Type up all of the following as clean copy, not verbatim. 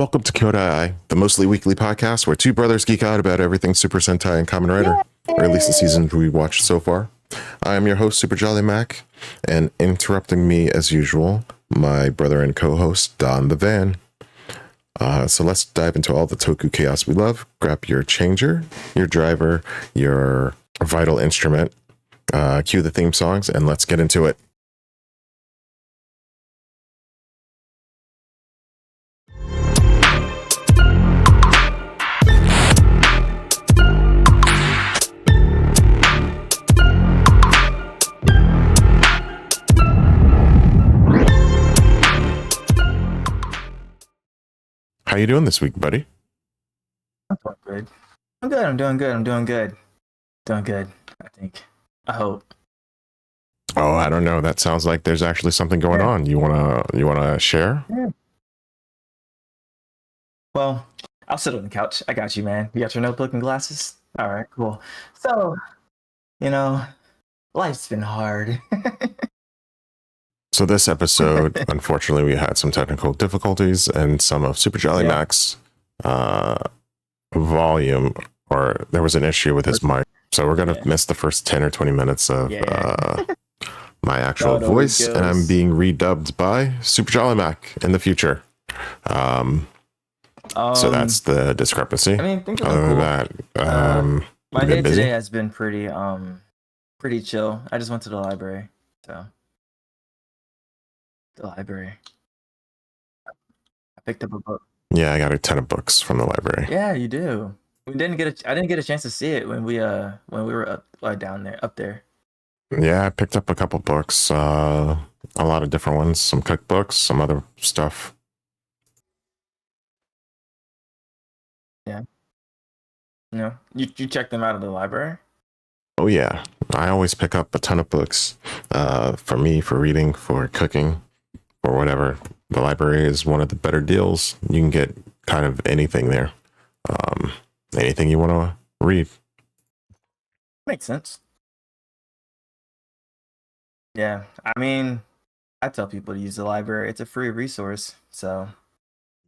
Welcome to Kyoudai Ai, the mostly weekly podcast where two brothers geek out about everything Super Sentai and Kamen Rider, or at least the seasons we watched so far. I am your host, superjollymac, and interrupting me as usual, my brother and co-host, DonTheVan. So let's dive into all the Toku chaos we love. Grab your changer, your driver, your vital instrument, cue the theme songs, and let's get into it. How you doing this week, buddy? I'm doing good. I'm doing good. I think. I hope. Oh, I don't know. That sounds like there's actually something going on. You wanna share? Yeah. Well, I'll sit on the couch. I got you, man. You got your notebook and glasses? All right, cool. So, life's been hard. So this episode, unfortunately, we had some technical difficulties and some of Super Jolly Mac's volume, or there was an issue with his mic. So we're gonna miss the first 10 or 20 minutes of my actual voice, and I'm being redubbed by Super Jolly Mac in the future. So that's the discrepancy. I mean, other than that, my day today has been pretty chill. I just went to the library, so. The library. I picked up a book. Yeah, I got a ton of books from the library. Yeah, you do. I didn't get a chance to see it when we were up there. Yeah, I picked up a couple books, a lot of different ones, some cookbooks, some other stuff. Yeah. No, you check them out of the library? Oh yeah, I always pick up a ton of books for me, for reading, for cooking, or whatever. The library is one of the better deals. You can get kind of anything there. Anything you want to read. Makes sense. Yeah, I mean, I tell people to use the library. It's a free resource, so.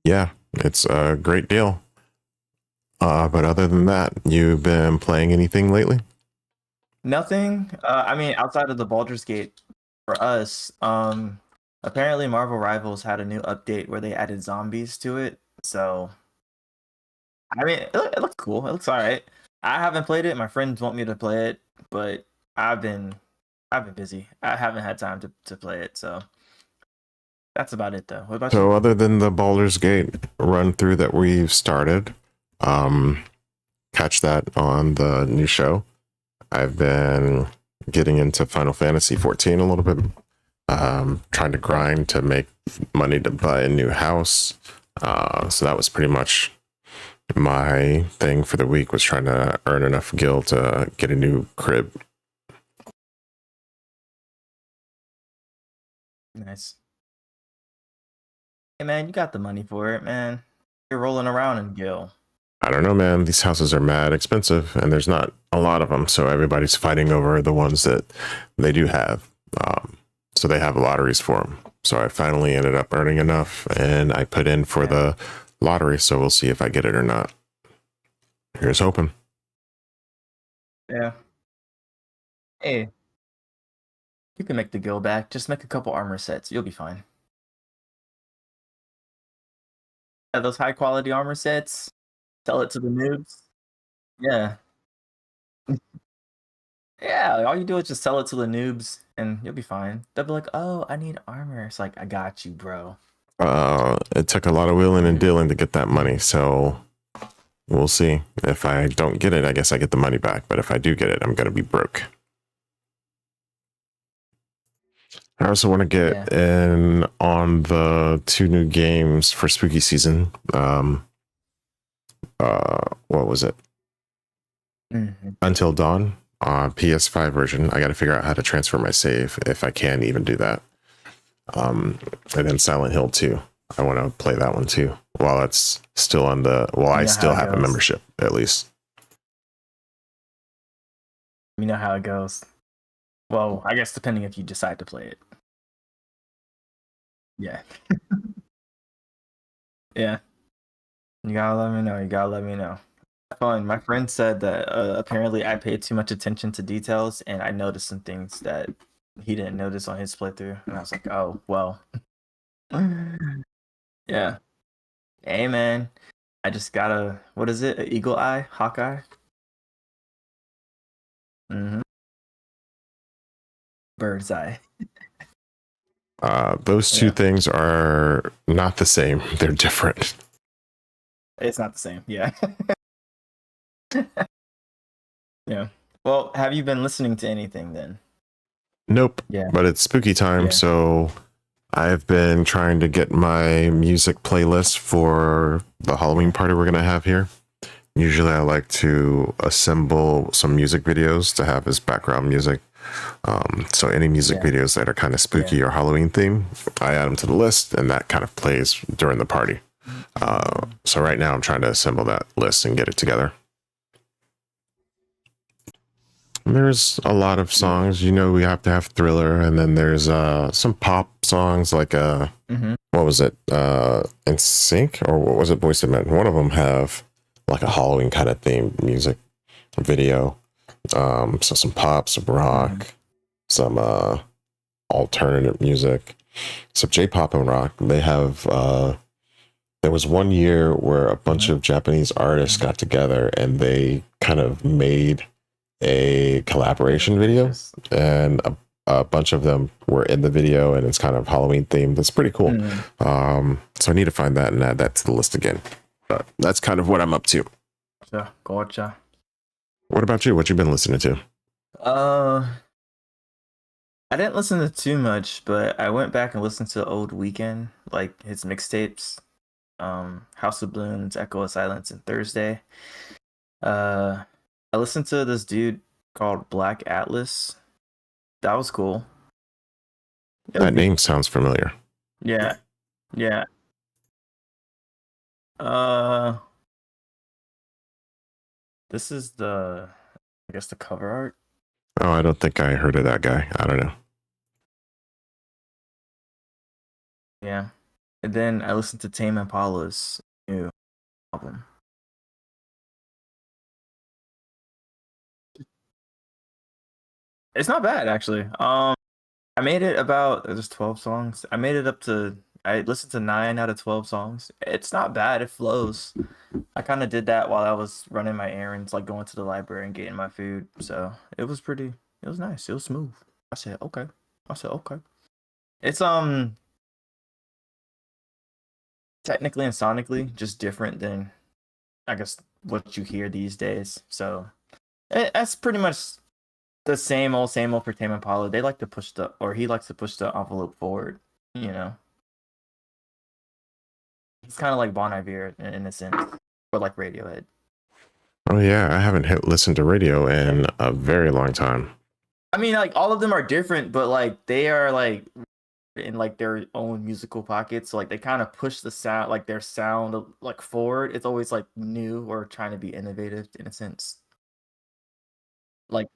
Yeah, it's a great deal. But other than that, you've been playing anything lately? Nothing. I mean, outside of the Baldur's Gate, for us, apparently Marvel Rivals had a new update where they added zombies to it. So, I mean, it looks cool. It looks all right. I haven't played it. My friends want me to play it, but I've been busy. I haven't had time to play it. So that's about it, though. What about you? So other than the Baldur's Gate run through that we've started, catch that on the new show. I've been getting into Final Fantasy 14 a little bit, trying to grind to make money to buy a new house. So that was pretty much my thing for the week, was trying to earn enough gil to get a new crib. Nice. Hey man, you got the money for it, man. You're rolling around in gil. I don't know, man. These houses are mad expensive, and there's not a lot of them, so everybody's fighting over the ones that they do have. So they have lotteries for them. So I finally ended up earning enough, and I put in for the lottery, so we'll see if I get it or not. Here's hoping. Yeah. Hey, you can make the gil back. Just make a couple armor sets. You'll be fine. Yeah, those high quality armor sets. Sell it to the noobs. Yeah. Yeah, all you do is just sell it to the noobs and you'll be fine. They'll be like, "Oh, I need armor." It's like, "I got you, bro." It took a lot of wheeling and dealing to get that money, so we'll see. If I don't get it, I guess I get the money back, but if I do get it, I'm gonna be broke. I also want to get in on the 2 new games for spooky season. What was it? Until Dawn, PS5 version. I got to figure out how to transfer my save, if I can even do that. And then Silent Hill 2. I want to play that one too, while it's still on the. Well, I still have a membership, at least. You know how it goes. Well, I guess depending if you decide to play it. Yeah. Yeah. You gotta let me know. You gotta let me know. Fun. My friend said that apparently I paid too much attention to details, and I noticed some things that he didn't notice on his playthrough, and I was like, oh well. Yeah. Hey man, I just got a what is it? An eagle eye, Hawkeye. Mm-hmm. Bird's eye. Those two Yeah. things are not the same. They're different. It's not the same. Yeah. Yeah. Well, have you been listening to anything then? Nope. Yeah. But it's spooky time, Yeah. so I've been trying to get my music playlist for the Halloween party we're gonna have here. Usually I like to assemble some music videos to have as background music. So any music videos that are kind of spooky or Halloween themed, I add them to the list, and that kind of plays during the party. So right now I'm trying to assemble that list and get it together. There's a lot of songs, we have to have Thriller, and then there's some pop songs like what was it, In Sync, or what was it, Boyz II Men? One of them have like a Halloween kind of themed music video. So some pop, some rock, some alternative music, some J-pop and rock. They have there was one year where a bunch of Japanese artists got together and they kind of made a collaboration video, and a bunch of them were in the video, and it's kind of Halloween themed. It's pretty cool. So I need to find that and add that to the list again. But that's kind of what I'm up to. Gotcha. What about you? What you been listening to? I didn't listen to too much, but I went back and listened to Old Weekend, like his mixtapes, House of Balloons, Echo of Silence, and Thursday. I listened to this dude called Black Atlas. That was cool. That name sounds familiar. Yeah. This is the cover art. Oh, I don't think I heard of that guy. I don't know. Yeah. And then I listened to Tame Impala's new album. It's not bad, actually. I made it about, there's 12 songs. I listened to 9 out of 12 songs. It's not bad. It flows. I kind of did that while I was running my errands, like going to the library and getting my food. So it was nice. It was smooth. I said, okay. It's, technically and sonically just different than, I guess, what you hear these days. So that's pretty much the same old for Tame Impala. He likes to push the envelope forward, He's kind of like Bon Iver in a sense, or like Radiohead. Oh yeah, I haven't listened to radio in a very long time. I mean, like, all of them are different, but like they are like in like their own musical pockets. So like they kind of push the sound, like their sound, like forward. It's always like new or trying to be innovative in a sense. Like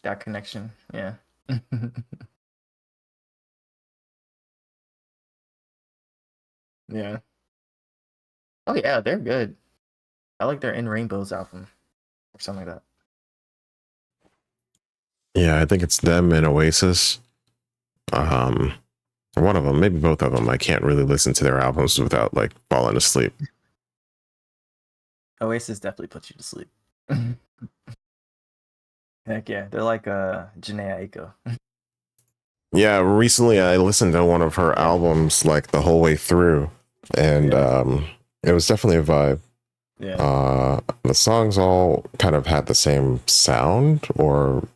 that connection, yeah. Yeah. Oh yeah, they're good. I like their In Rainbows album or something like that. Yeah, I think it's them and Oasis. One of them, maybe both of them. I can't really listen to their albums without like falling asleep. Oasis definitely puts you to sleep. Heck yeah, they're like Janae Aiko. Yeah, recently I listened to one of her albums like the whole way through, and it was definitely a vibe. Yeah. The songs all kind of had the same sound or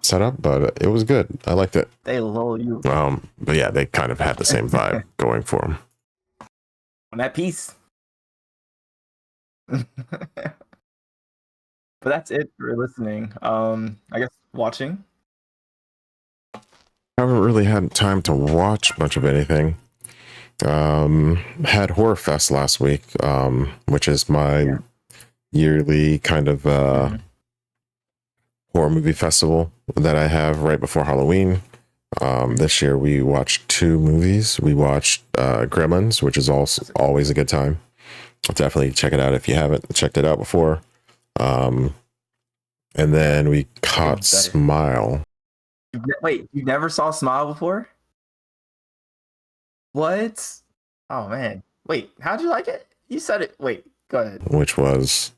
setup, but it was good. I liked it. They lull you. But yeah, they kind of had the same vibe going for them. I'm at peace. But that's it for listening. I guess watching. I haven't really had time to watch much of anything. Had Horror Fest last week, which is my yearly kind of horror movie festival that I have right before Halloween. This year we watched 2 movies. We watched Gremlins, which is also always a good time. Definitely check it out if you haven't checked it out before. And then we caught Smile. Wait, you never saw Smile before? What? Oh man. Wait, how'd you like it? You said it. Wait, go ahead. Which was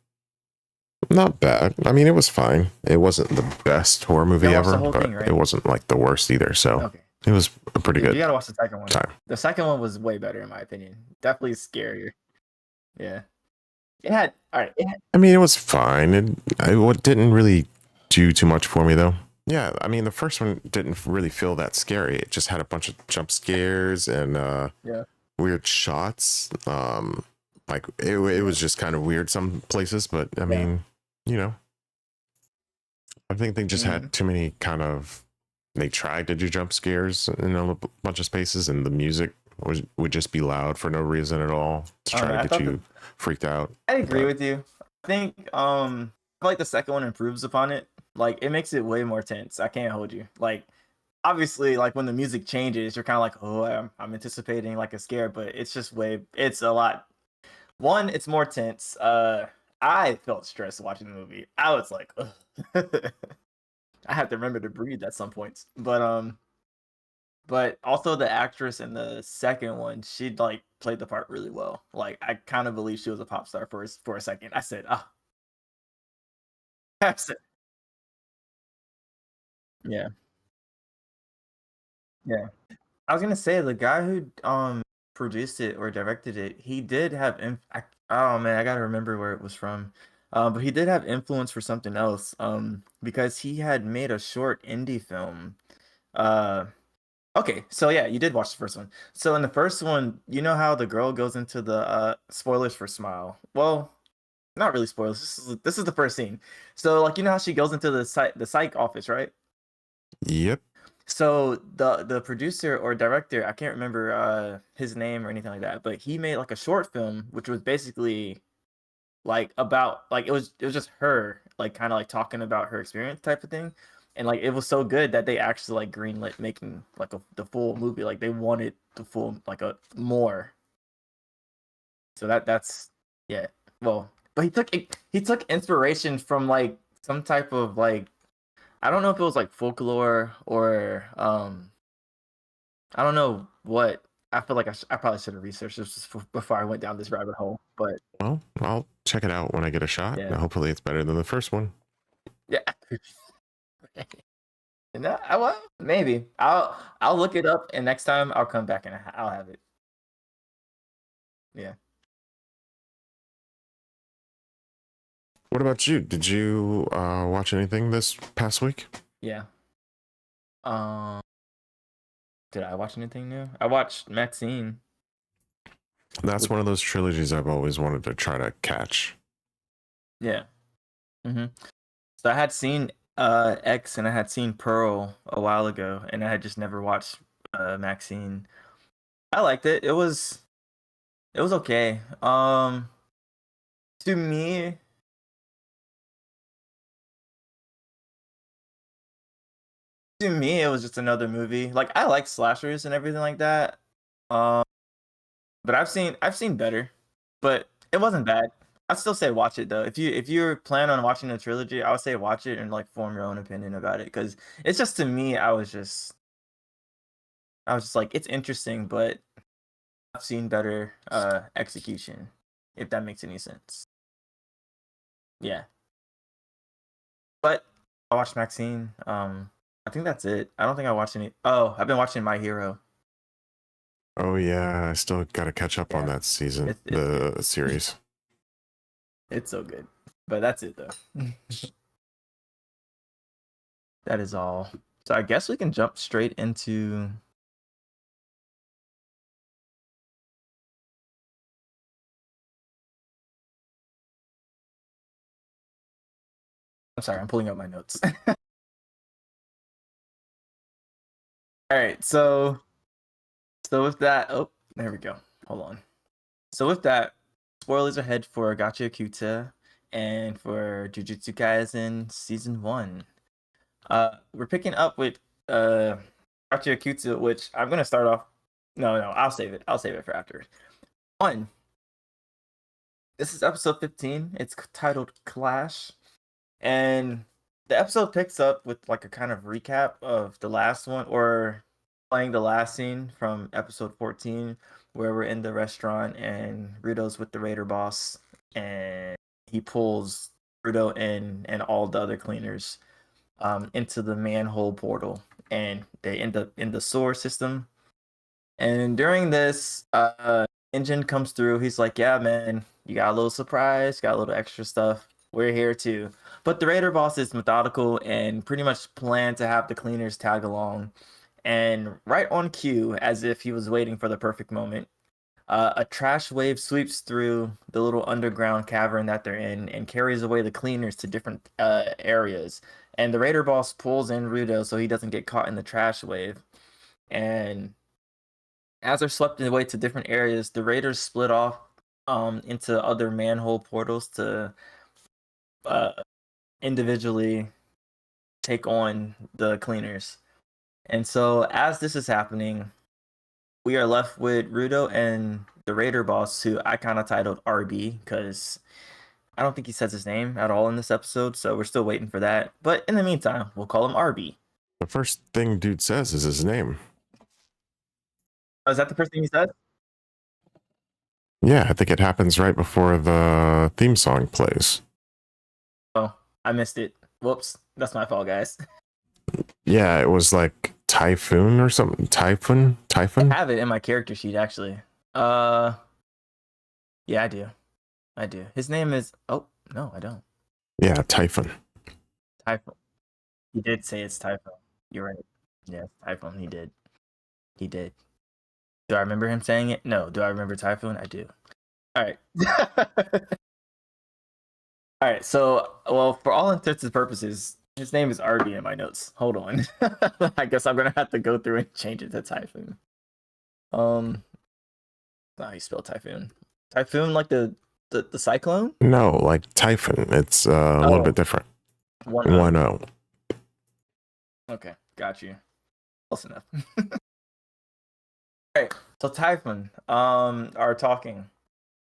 not bad. I mean, it was fine. It wasn't the best horror movie ever, but thing, right? It wasn't like the worst either. So it was a pretty good. You gotta watch the second one. Time. The second one was way better in my opinion. Definitely scarier. Yeah. It had all right. I mean, it was fine. It didn't really do too much for me though. Yeah, I mean, the first one didn't really feel that scary. It just had a bunch of jump scares and weird shots. Like it was just kind of weird some places, but I mean, you know, I think they just had too many they tried to do jump scares in a bunch of spaces, and the music would just be loud for no reason at all to try to get you freaked out. I agree with you. I think I feel like the second one improves upon it. Like it makes it way more tense. I can't hold you. Like obviously, like when the music changes, you're kind of like, oh, I'm anticipating like a scare, but it's just it's a lot. One, it's more tense. I felt stressed watching the movie. I was like, I have to remember to breathe at some points. But also the actress in the second one, she like played the part really well. Like I kind of believe she was a pop star for a second. I said, ah. Yeah. Yeah. I was gonna say the guy who produced it or directed it, he did have oh man, I gotta remember where it was from. But he did have influence for something else. Because he had made a short indie film. Okay, so yeah, you did watch the first one. So in the first one, you know how the girl goes into the spoilers for Smile. Well, not really spoilers. This is the first scene. So like you know how she goes into the psych office, right? Yep. So the producer or director, I can't remember his name or anything like that, but he made like a short film which was basically like about like it was just her like kind of like talking about her experience type of thing. And like it was so good that they actually like greenlit making like the full movie. Like they wanted the full like a more. So that's yeah. Well, but he took inspiration from like some type of like I don't know if it was like folklore or I don't know what. I feel like I probably should have researched this before I went down this rabbit hole. But well, I'll check it out when I get a shot. Yeah. Hopefully, it's better than the first one. Yeah. No, well, maybe I'll look it up, and next time I'll come back and I'll have it. Yeah. What about you? Did you watch anything this past week? Yeah. Did I watch anything new? I watched Maxine. That's one of those trilogies I've always wanted to try to catch. Yeah. So I had seen X and I had seen Pearl a while ago, and I had just never watched Maxine. I liked it. It was okay. To me, it was just another movie. Like I like slashers and everything like that. But I've seen better, but it wasn't bad. I'd still say watch it though. If you plan on watching the trilogy, I would say watch it and like form your own opinion about it, because it's just to me, I was just like it's interesting, but I've seen better execution, if that makes any sense. Yeah. But I watched Maxine. I think that's it. I don't think I watched any. Oh, I've been watching My Hero. Oh yeah, I still got to catch up on that season, the series. It's so good, but that's it though. That is all. So I guess we can jump straight into. I'm sorry, I'm pulling up my notes. All right, so with that, oh, there we go. Hold on. So with that, spoilers ahead for Gachiakuta and for Jujutsu Kaisen season 1. We're picking up with Gachiakuta, which I'm gonna start off. No, I'll save it. I'll save it for after. One, This is episode 15. It's titled Clash. And the episode picks up with like a kind of recap of the last one, or playing the last scene from episode 14, where we're in the restaurant and Rudo's with the Raider boss, and he pulls Rudo and all the other cleaners into the manhole portal, and they end up in the sewer system. And during this, Engine comes through. He's like, "Yeah, man, you got a little surprise, got a little extra stuff. We're here too." But the Raider boss is methodical and pretty much planned to have the cleaners tag along. And right on cue, as if he was waiting for the perfect moment, a trash wave sweeps through the little underground cavern that they're in and carries away the cleaners to different areas. And the Raider boss pulls in Rudo so he doesn't get caught in the trash wave. And as they're swept away to different areas, the Raiders split off into other manhole portals to uh, individually take on the cleaners. And so, as this is happening, we are left with Rudo and the Raider boss, who I kind of titled RB because I don't think he says his name at all in this episode. So, we're still waiting for that. But in the meantime, we'll call him RB. The first thing dude says is his name. Oh, is that the first thing he said? Yeah, I think it happens right before the theme song plays. Oh, I missed it. Whoops. That's my fault, guys. Yeah, it was like Typhoon or something. Typhoon? I have it in my character sheet, actually. Yeah, I do. His name is... Oh, no, I don't. Yeah, Typhoon. Typhoon. He did say it's Typhoon. You're right. Yeah, Typhoon. He did. Do I remember him saying it? No. Do I remember Typhoon? I do. All right. All right. So, well, for all intents and purposes, his name is RB in my notes. Hold on. I guess I'm gonna have to go through and change it to Typhoon. How you spell Typhoon? Typhoon, like the cyclone? No, like Typhoon. It's a little bit different. 1-0. Okay, got you. Close enough. Alright, so Typhoon are talking.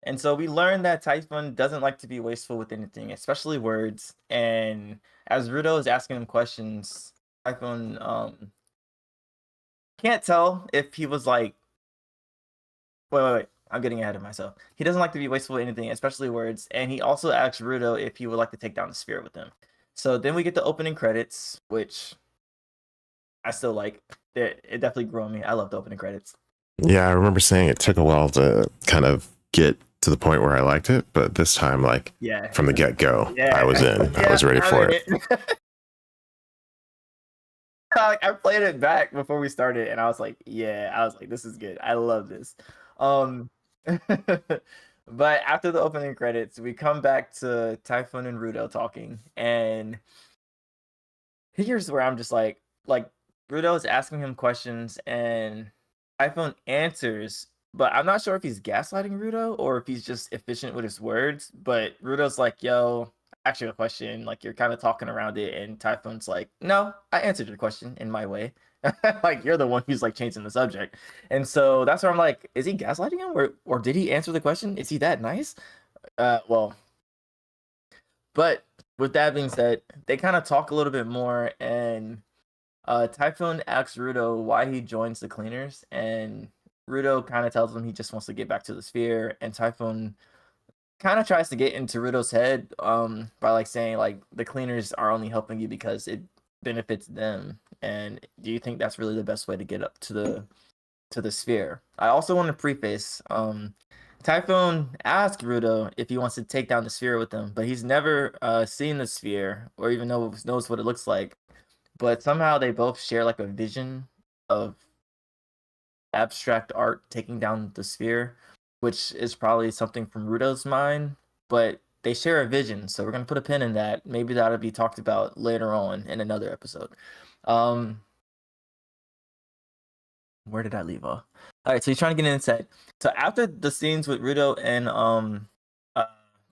And so we learned that Typhoon doesn't like to be wasteful with anything, especially words. And as Rudo is asking him questions, Typhoon can't tell if he was like, wait, I'm getting ahead of myself. He doesn't like to be wasteful with anything, especially words. And he also asks Rudo if he would like to take down the sphere with him. So then we get the opening credits, which I still like. It definitely grew on me. I love the opening credits. Yeah, I remember saying it took a while to kind of get to the point where I liked it, but this time, like, from the get-go, I was in. I was ready for it. I played it back before we started, and I was like, this is good. I love this. But after the opening credits, we come back to Typhoon and Rudo talking, and here's where I'm just like Rudo is asking him questions, and Typhoon answers, but I'm not sure if he's gaslighting Rudo or if he's just efficient with his words. But Rudo's like, "Yo, ask you a question, like you're kind of talking around it," and Typhoon's like, "No, I answered your question in my way." Like you're the one who's like changing the subject. And so that's where I'm like, is he gaslighting him, or did he answer the question? Is he that nice? Well, but with that being said, they kind of talk a little bit more, and Typhoon asks Rudo why he joins the cleaners, and Rudo kind of tells him he just wants to get back to the sphere, and Typhoon kind of tries to get into Rudo's head by like saying like the cleaners are only helping you because it benefits them. And do you think that's really the best way to get up to the sphere? I also want to preface Typhoon asked Rudo if he wants to take down the sphere with him, but he's never seen the sphere or even knows what it looks like. But somehow they both share like a vision of abstract art taking down the sphere, which is probably something from Rudo's mind, but they share a vision, so we're gonna put a pin in that. Maybe that'll be talked about later on in another episode. Where did I leave off? All right, so he's trying to get inside. So after the scenes with Rudo and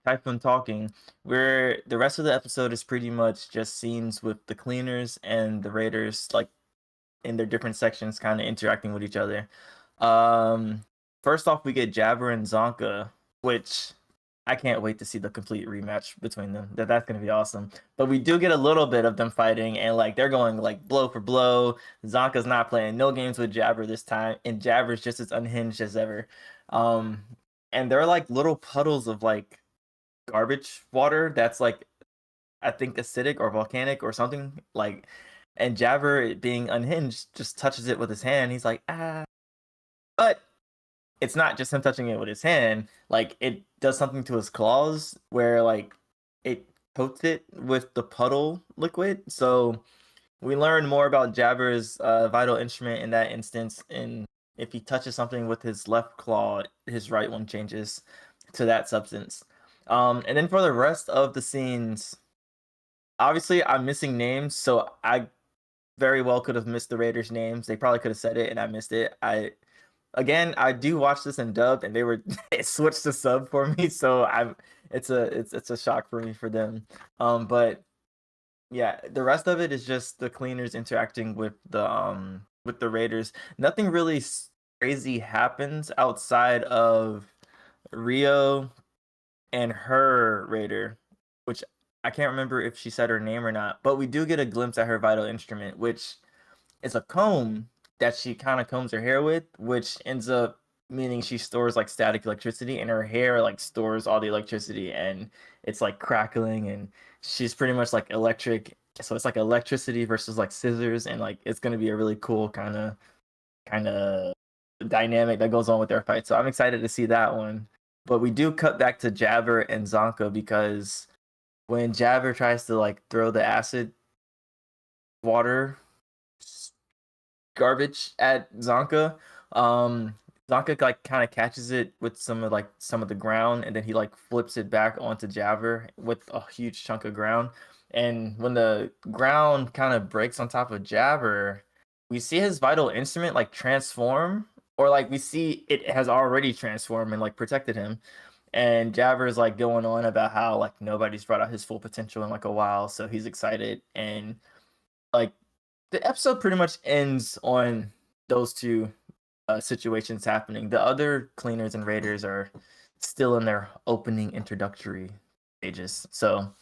Typhoon talking, where the rest of the episode is pretty much just scenes with the cleaners and the raiders, like in their different sections, kind of interacting with each other. First off, we get Jabber and Zonka, which I can't wait to see the complete rematch between them. That's gonna be awesome. But we do get a little bit of them fighting, and like they're going like blow for blow. Zonka's not playing no games with Jabber this time, and Jabber's just as unhinged as ever. Um, and they're like little puddles of like garbage water that's like I think acidic or volcanic or something like. And Jabber, being unhinged, just touches it with his hand. He's like, ah. But it's not just him touching it with his hand. Like it does something to his claws where like it coats it with the puddle liquid. So we learn more about Jabber's vital instrument in that instance. And if he touches something with his left claw, his right one changes to that substance. And then for the rest of the scenes, obviously I'm missing names, so I very well could have missed the Raiders' names. They probably could have said it and I missed it. I do watch this in dubbed, and they were it switched to sub for me, so it's a shock for me for them. But yeah, the rest of it is just the cleaners interacting with the Raiders. Nothing really crazy happens outside of Rio and her Raider, which I can't remember if she said her name or not, but we do get a glimpse at her vital instrument, which is a comb that she kind of combs her hair with, which ends up meaning she stores like static electricity, and her hair like stores all the electricity, and it's like crackling, and she's pretty much like electric. So it's like electricity versus like scissors, and like it's gonna be a really cool kind of dynamic that goes on with their fight. So I'm excited to see that one. But we do cut back to Jabber and Zonka because when Jabber tries to like throw the acid water garbage at Zonka, Zonka like kind of catches it with some of the ground, and then he like flips it back onto Jabber with a huge chunk of ground. And when the ground kind of breaks on top of Jabber, we see his vital instrument like transform, or like we see it has already transformed and like protected him. And Jabber is like going on about how like nobody's brought out his full potential in like a while, so he's excited. And like the episode pretty much ends on those two situations happening. The other cleaners and raiders are still in their opening introductory stages. So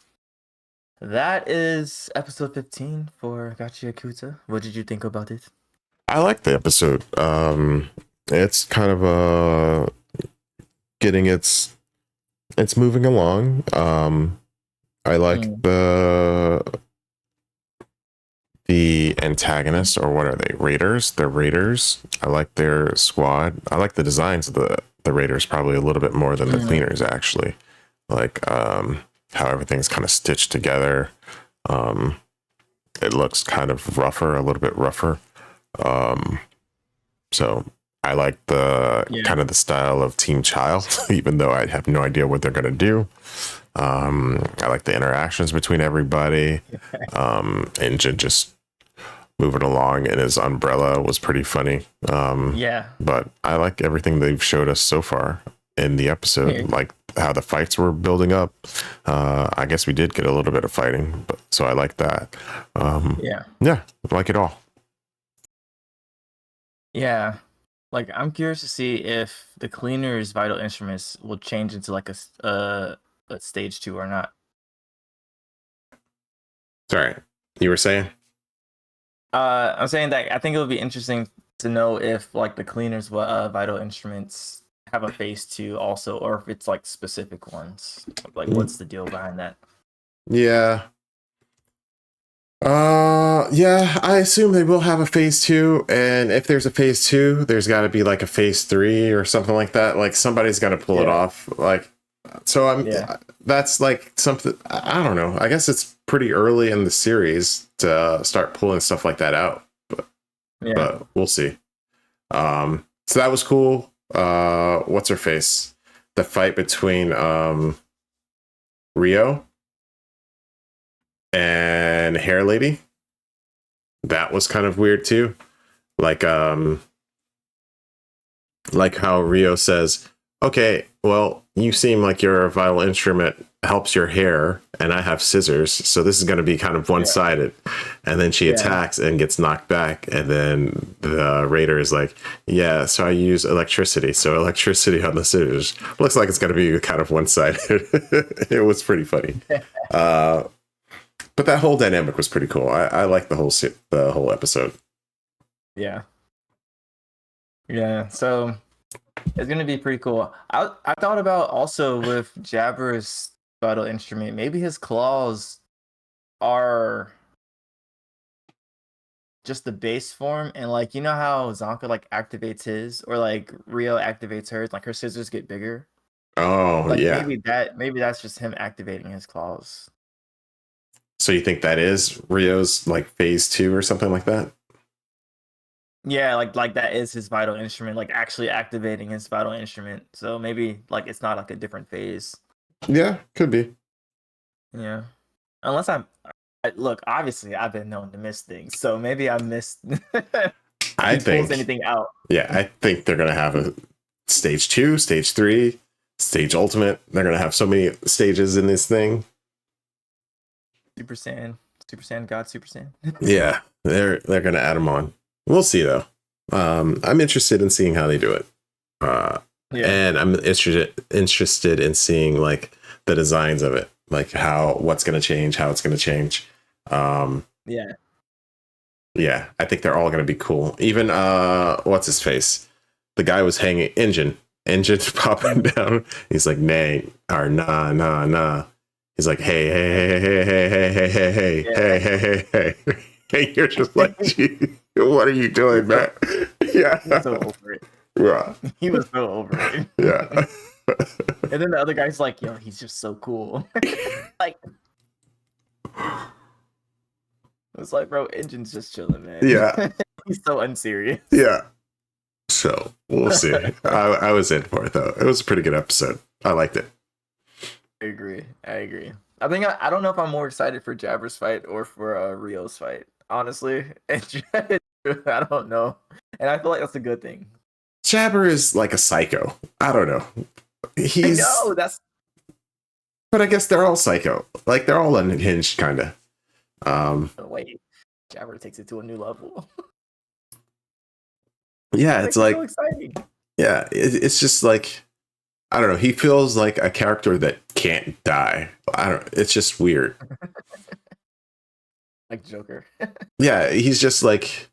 that is episode 15 for Gachiakuta. What did you think about it? I like the episode. It's kind of getting it's moving along. I like the antagonists, or what are they? Raiders. They're raiders. I like their squad. I like the designs of the raiders probably a little bit more than the cleaners, actually. Like how everything's kind of stitched together. It looks kind of rougher, a little bit rougher. So I like the kind of the style of Team Child, even though I have no idea what they're gonna do. I like the interactions between everybody. And just moving along in his umbrella was pretty funny. But I like everything they've showed us so far in the episode, like how the fights were building up. I guess we did get a little bit of fighting, but so I like that. I like it all. Yeah. Like I'm curious to see if the cleaner's vital instruments will change into like a stage 2 or not. Sorry, you were saying? I'm saying that I think it would be interesting to know if like the cleaners vital instruments have a phase 2 also, or if it's like specific ones. Like what's the deal behind that? Yeah. I assume they will have a phase 2, and if there's a phase 2, there's got to be like a phase 3 or something like that. Like somebody's got to pull it off. Like, so that's like something, I don't know. I guess it's pretty early in the series to start pulling stuff like that out, but we'll see. So that was cool. What's her face? The fight between Rio and Hair Lady, that was kind of weird too. Like how Rio says, okay, well, you seem like you're a vital instrument helps your hair, and I have scissors, so this is going to be kind of one-sided. And then she attacks and gets knocked back, and then the raider is like, yeah, so I use electricity, so electricity on the scissors. Looks like it's going to be kind of one-sided. It was pretty funny. But that whole dynamic was pretty cool. I like the whole episode. Yeah. So it's gonna be pretty cool. I thought about also with Jabber's vital instrument, maybe his claws are just the base form, and like you know how Zonka like activates his, or like Rio activates hers, like her scissors get bigger. Oh, Like yeah. maybe that's just him activating his claws. So you think that is Rio's like phase 2 or something like that? Yeah, like that is his vital instrument, like actually activating his vital instrument. So maybe like it's not like a different phase. Yeah, could be. Yeah. Unless look, obviously I've been known to miss things, so maybe I missed I he think pulls anything out. Yeah, I think they're gonna have a stage 2, stage 3, stage ultimate. They're gonna have so many stages in this thing. Super Saiyan God, Super Saiyan. Yeah, they're gonna add them on. We'll see though. I'm interested in seeing how they do it. And I'm interested in seeing like the designs of it, like what's gonna change, how it's gonna change. Yeah. Yeah, I think they're all gonna be cool. Even what's his face? The guy was hanging engine's popping down. He's like, nay, or nah. He's like, hey. Hey, you're just like, gee, what are you doing, man? Yeah. He was so over it. Yeah. He was so over it. Yeah. And then the other guy's like, yo, he's just so cool. Like, it's like, bro, Engine's just chilling, man. Yeah. He's so unserious. Yeah. So we'll see. I was in for it though. It was a pretty good episode. I liked it. I agree. I think I don't know if I'm more excited for Jabber's fight or for Rio's fight. Honestly, I don't know, and I feel like that's a good thing. Jabber is like a psycho. I don't know. But I guess they're all psycho. Like they're all unhinged, kind of. Wait, Jabber takes it to a new level. Yeah, it's like so exciting. Yeah, it's just like I don't know. He feels like a character that can't die. It's just weird. Like Joker. Yeah, he's just like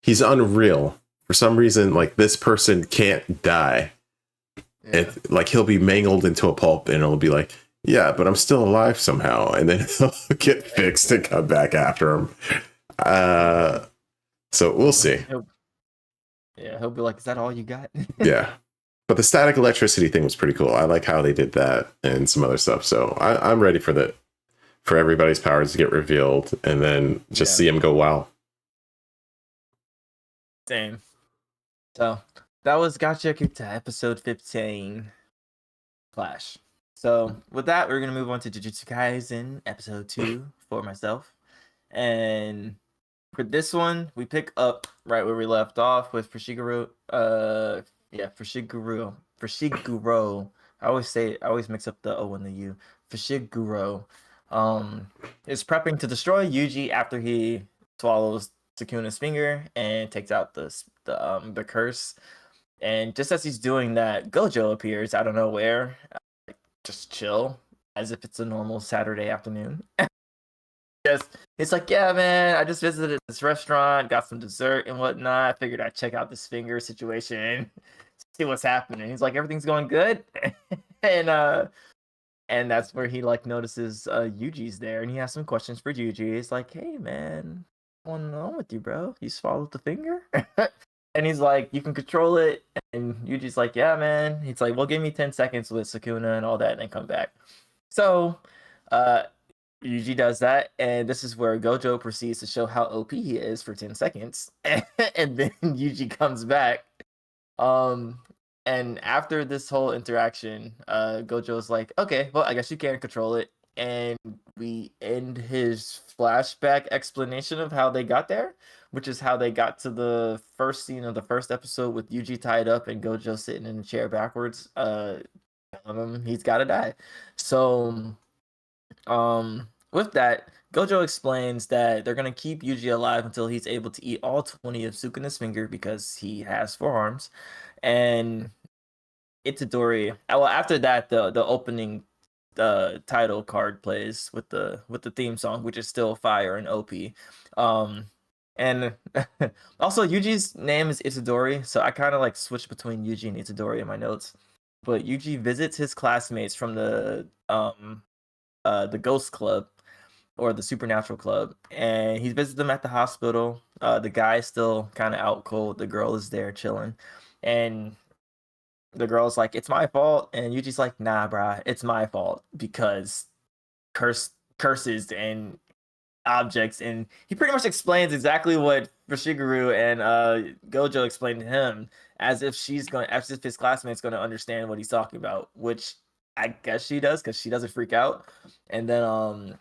he's unreal for some reason. Like this person can't die. Yeah. Like he'll be mangled into a pulp, and it'll be like, yeah, but I'm still alive somehow, and then he'll get fixed and come back after him. So we'll see. He'll be like, is that all you got? Yeah. But the static electricity thing was pretty cool. I like how they did that and some other stuff. So I'm ready for everybody's powers to get revealed and then just see them go wild. Same. So that was Gachiakuta episode 15 Flash. So with that, we're going to move on to Jujutsu Kaisen episode 2 for myself. And for this one, we pick up right where we left off with Fushiguro. Fushiguro. I always mix up the O and the U. Fushiguro is prepping to destroy Yuji after he swallows Sukuna's finger and takes out the curse. And just as he's doing that, Gojo appears out of nowhere, just chill, as if it's a normal Saturday afternoon. It's like, yeah, man, I just visited this restaurant, got some dessert and whatnot. I figured I'd check out this finger situation, see what's happening. He's like, everything's going good, and that's where he like notices Yuji's there, and he has some questions for Yuji. He's like, hey, man, what's going on with you, bro? You swallowed the finger? And he's like, you can control it. And Yuji's like, yeah, man. He's like, well, give me 10 seconds with Sukuna and all that, and then come back. So, Yuji does that, and this is where Gojo proceeds to show how OP he is for 10 seconds, and then Yuji comes back. And after this whole interaction, Gojo's like, okay, well, I guess you can't control it, and we end his flashback explanation of how they got there, which is how they got to the first scene of the first episode with Yuji tied up and Gojo sitting in the chair backwards, telling him he's got to die. So, with that, Gojo explains that they're gonna keep Yuji alive until he's able to eat all 20 of Sukuna's finger because he has 4 arms, and Itadori. Well, after that, the opening title card plays with the theme song, which is still fire and OP. And also Yuji's name is Itadori, so I kind of like switched between Yuji and Itadori in my notes. But Yuji visits his classmates from the Ghost Club or the Supernatural Club, and he visits them at the hospital. The guy's still kind of out cold. The girl is there chilling, and the girl's like, "It's my fault," and Yuji's like, "Nah, bruh, it's my fault because curses and objects." And he pretty much explains exactly what Fushiguro and Gojo explained to him, as if his classmate's gonna understand what he's talking about, which I guess she does because she doesn't freak out. And then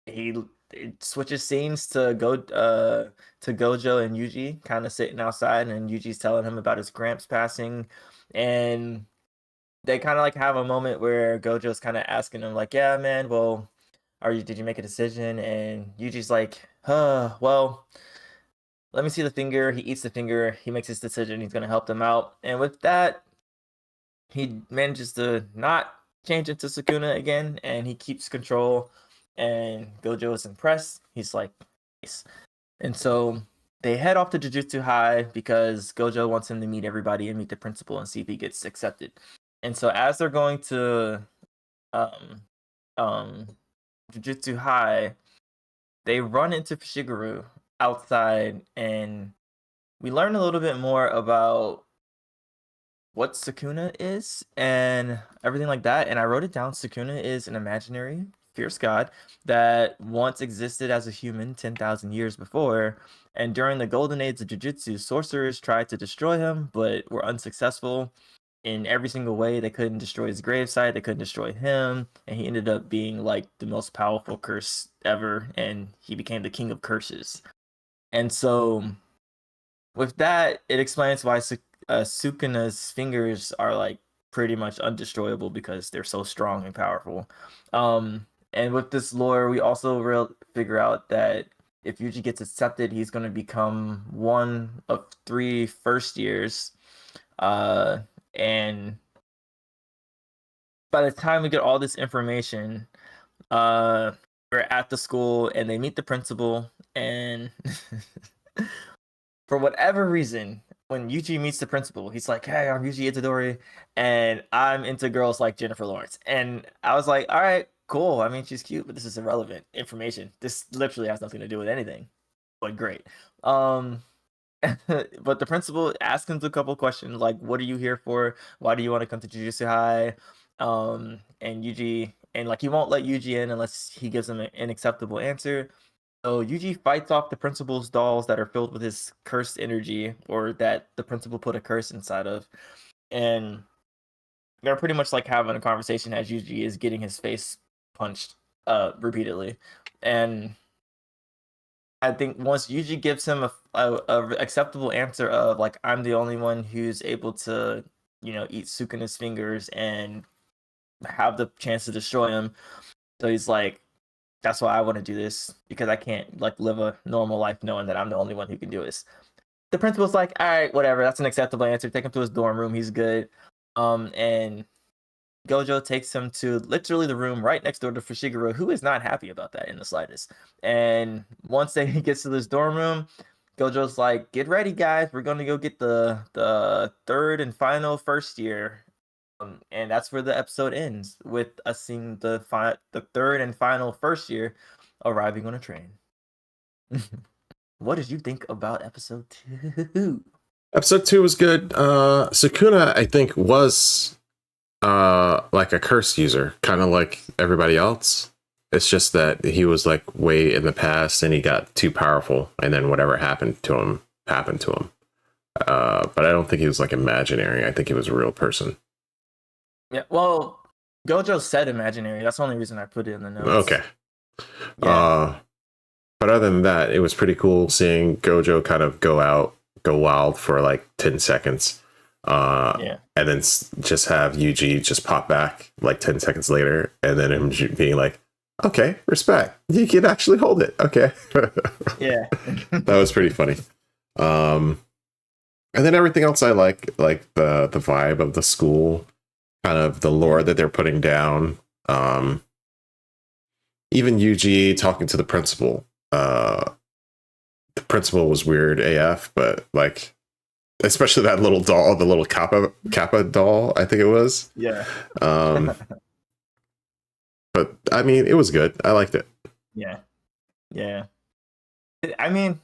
it switches scenes to Gojo and Yuji kind of sitting outside, and Yuji's telling him about his gramps passing, and they kind of like have a moment where Gojo's kind of asking him like, "Yeah, man, well, did you make a decision?" And Yuji's like, well, let me see the finger." He eats the finger. He makes his decision. He's gonna help them out, and with that, he manages to not change into Sukuna again, and he keeps control. And Gojo is impressed. He's like, nice. And so they head off to Jujutsu High because Gojo wants him to meet everybody and meet the principal and see if he gets accepted. And so as they're going to Jujutsu High, they run into Fushiguro outside, and we learn a little bit more about what Sukuna is and everything like that. And I wrote it down. Sukuna is an imaginary fierce god that once existed as a human 10,000 years before. And during the golden age of Jujutsu, sorcerers tried to destroy him, but were unsuccessful in every single way. They couldn't destroy his gravesite. They couldn't destroy him. And he ended up being like the most powerful curse ever. And he became the king of curses. And so with that, it explains why Sukuna's fingers are like pretty much undestroyable because they're so strong and powerful. And with this lore, we also figure out that if Yuji gets accepted, he's going to become one of 3 first years. And by the time we get all this information, we're at the school and they meet the principal, and for whatever reason, when Yuji meets the principal, he's like, "Hey, I'm Yuji Itadori, and I'm into girls like Jennifer Lawrence." And I was like, all right, cool. I mean, she's cute, but this is irrelevant information. This literally has nothing to do with anything, but great. But the principal asks him a couple questions like, "What are you here for? Why do you want to come to Jujutsu High?" And Yuji, and like he won't let Yuji in unless he gives him an acceptable answer. So Yuji fights off the principal's dolls that are filled with his cursed energy, or that the principal put a curse inside of. And they're pretty much like having a conversation as Yuji is getting his face punched repeatedly. And I think once Yuji gives him a acceptable answer of like, "I'm the only one who's able to, eat Sukuna's fingers and have the chance to destroy him." So he's like, "That's why I want to do this, because I can't like live a normal life knowing that I'm the only one who can do this." The principal's like, "All right, whatever. That's an acceptable answer. Take him to his dorm room. He's good." And Gojo takes him to literally the room right next door to Fushiguro, who is not happy about that in the slightest. And once he gets to this dorm room, Gojo's like, "Get ready, guys. We're going to go get the third and final first year." And that's where the episode ends, with us seeing the third and final first year arriving on a train. What did you think about episode 2? Episode 2 was good. Sukuna, I think, was like a curse user, kind of like everybody else. It's just that he was like way in the past and he got too powerful, and then whatever happened to him happened to him. But I don't think he was like imaginary. I think he was a real person. Yeah, well, Gojo said imaginary. That's the only reason I put it in the notes. Okay. Yeah. But other than that, it was pretty cool seeing Gojo kind of go wild for like 10 seconds. And then just have Yuji just pop back like 10 seconds later, and then him being like, okay, respect, you can actually hold it. Okay. Yeah. That was pretty funny. And then everything else I like the vibe of the school, kind of the lore that they're putting down. Even Yuji talking to the principal. The principal was weird AF, but like, especially that little doll, the little Kappa doll, I think it was. Yeah. But I mean, it was good. I liked it. Yeah. Yeah. I mean,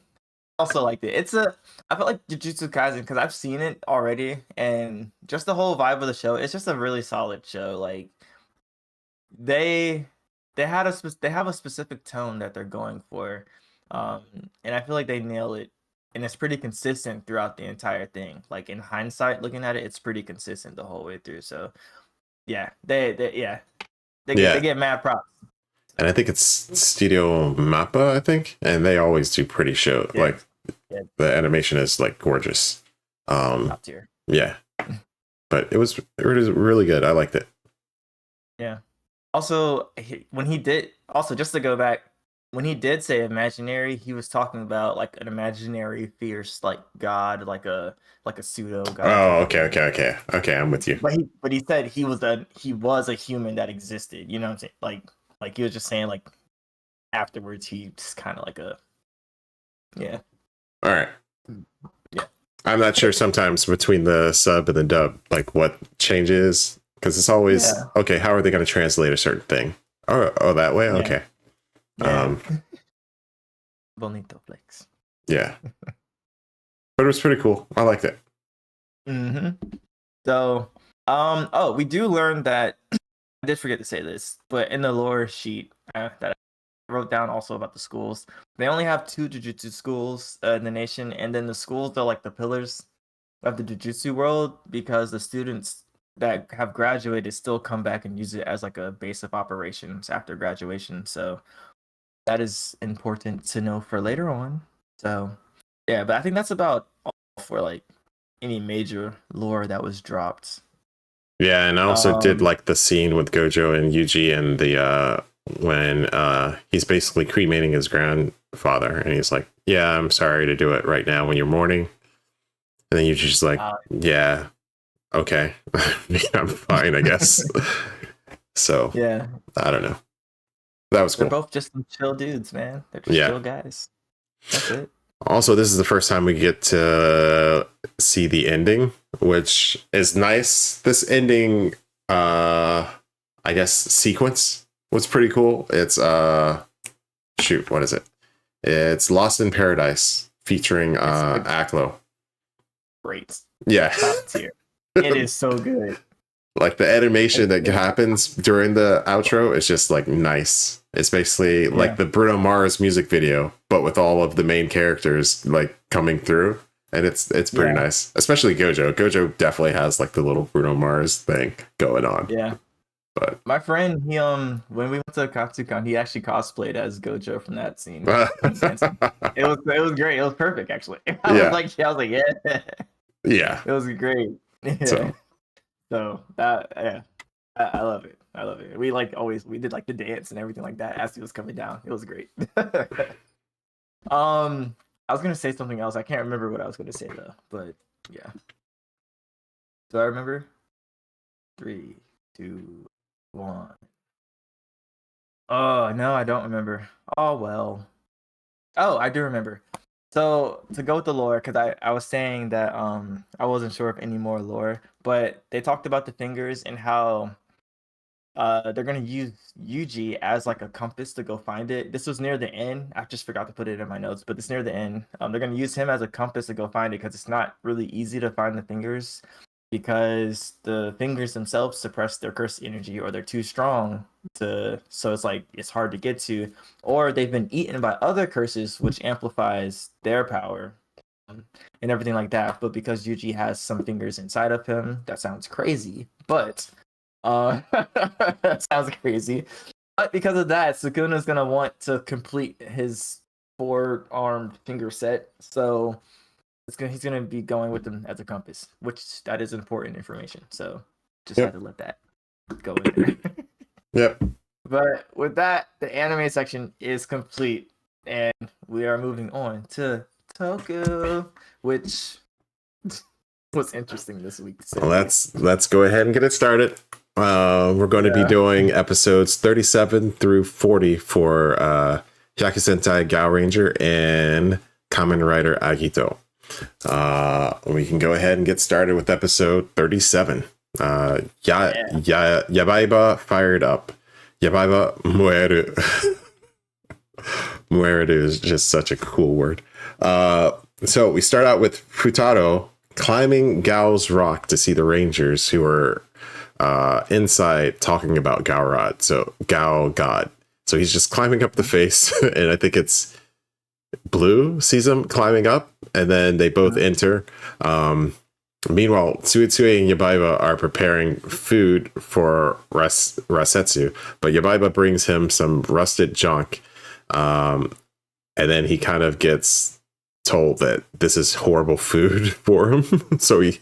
also liked it. I felt like Jujutsu Kaisen because I've seen it already, and just the whole vibe of the show. It's just a really solid show. Like they have a specific tone that they're going for, and I feel like they nail it, and it's pretty consistent throughout the entire thing. Like in hindsight, looking at it, it's pretty consistent the whole way through. So yeah, they get mad props. And I think it's Studio Mappa, I think, and they always do pretty show. Yeah. Like the animation is like gorgeous. Top tier. Yeah, but it was really good. I liked it. Yeah. Also, just to go back, when he did say imaginary, he was talking about like an imaginary fierce like god, like a pseudo god. Oh, okay, I'm with you. But he said he was a human that existed. You know what I'm saying? Like he was just saying like afterwards he just kind of like a yeah. All right. Yeah. I'm not sure sometimes between the sub and the dub, like what changes, because it's always okay. How are they going to translate a certain thing? Oh, that way. Okay. Yeah. Bonito flex. Yeah. But it was pretty cool. I liked it. Mm-hmm. So, we do learn that I did forget to say this, but in the lore sheet that I wrote down also about the schools, they only have 2 Jujutsu schools in the nation, and then the schools are like the pillars of the Jujutsu world because the students that have graduated still come back and use it as like a base of operations after graduation. So that is important to know for later on. So yeah, but I think that's about all for like any major lore that was dropped. Yeah, and I also did like the scene with Gojo and Yuji and the when he's basically cremating his grandfather, and he's like, "Yeah, I'm sorry to do it right now when you're mourning," and then Yuji's just like, "Yeah, okay, I'm fine, I guess." So yeah, I don't know. That was cool. They're both just some chill dudes, man. They're just chill guys. That's it. Also, this is the first time we get to see the ending, which is nice. This ending, I guess, sequence was pretty cool. It's shoot, what is it? It's Lost in Paradise featuring Aklo. Great. Yeah. Top tier. It is so good. Like the animation that happens during the outro is just like nice. It's basically like the Bruno Mars music video, but with all of the main characters like coming through, and it's pretty nice. Especially Gojo. Gojo definitely has like the little Bruno Mars thing going on. Yeah. But my friend, he when we went to Katsucon, he actually cosplayed as Gojo from that scene. It was great. It was perfect actually. I was like, yeah. Yeah. It was great. Yeah. So that I love it. I love it. We did like the dance and everything like that as he was coming down. It was great. I was gonna say something else. I can't remember what I was gonna say though. But yeah. Do I remember? 3, 2, 1. Oh no, I don't remember. Oh well. Oh, I do remember. So to go with the lore, because I was saying that I wasn't sure of any more lore, but they talked about the fingers and how they're gonna use Yuji as like a compass to go find it. This was near the end. I just forgot to put it in my notes, but it's near the end. They're gonna use him as a compass to go find it because it's not really easy to find the fingers because the fingers themselves suppress their curse energy or they're too strong so it's hard to get to, or they've been eaten by other curses which amplifies their power and everything like that. But because Yuji has some fingers inside of him, that sounds crazy, but sounds crazy. But because of that, Sukuna's gonna want to complete his 4-armed finger set. So He's gonna be going with them as a compass, which that is important information. So just Yep. had to let that go in there. Yep. But with that, the anime section is complete, and we are moving on to Toku, which was interesting this week. Well, let's go ahead and get it started. We're going to be doing episodes 37 through 40 for Sentai Gaoranger and Kamen Rider Agito. We can go ahead and get started with episode 37. Yabaiba fired up. Yabaiba mueru. Mueru is just such a cool word. So we start out with Futaro climbing Gao's rock to see the Rangers who are inside talking about Gaorad. So Gao God. So he's just climbing up the face, and I think it's Blue sees him climbing up, and then they both enter. Meanwhile, Tsuetsue and Yabaiba are preparing food for Rasetsu, but Yabaiba brings him some rusted junk, and then he kind of gets told that this is horrible food for him. so he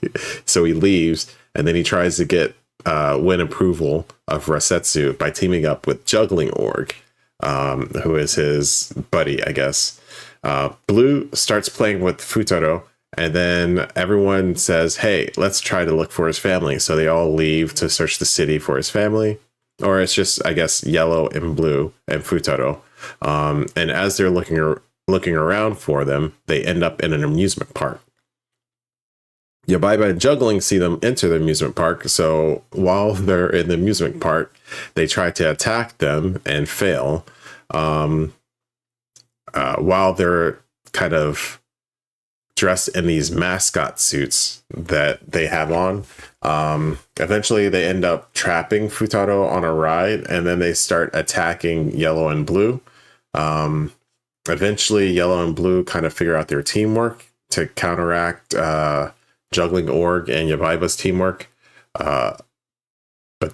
leaves, and then he tries to get win approval of Rasetsu by teaming up with Juggling Org, who is his buddy, I guess. Blue starts playing with Futaro, and then everyone says, hey, let's try to look for his family. So they all leave to search the city for his family. Or it's just, I guess, Yellow and Blue and Futaro. And as they're looking around for them, they end up in an amusement park. Yabaiba and Juggling see them enter the amusement park. So while they're in the amusement park, they try to attack them and fail. While they're kind of dressed in these mascot suits that they have on. Eventually they end up trapping Futaro on a ride, and then they start attacking Yellow and Blue. Eventually Yellow and Blue kind of figure out their teamwork to counteract Juggling Org and Yabaiba's teamwork. But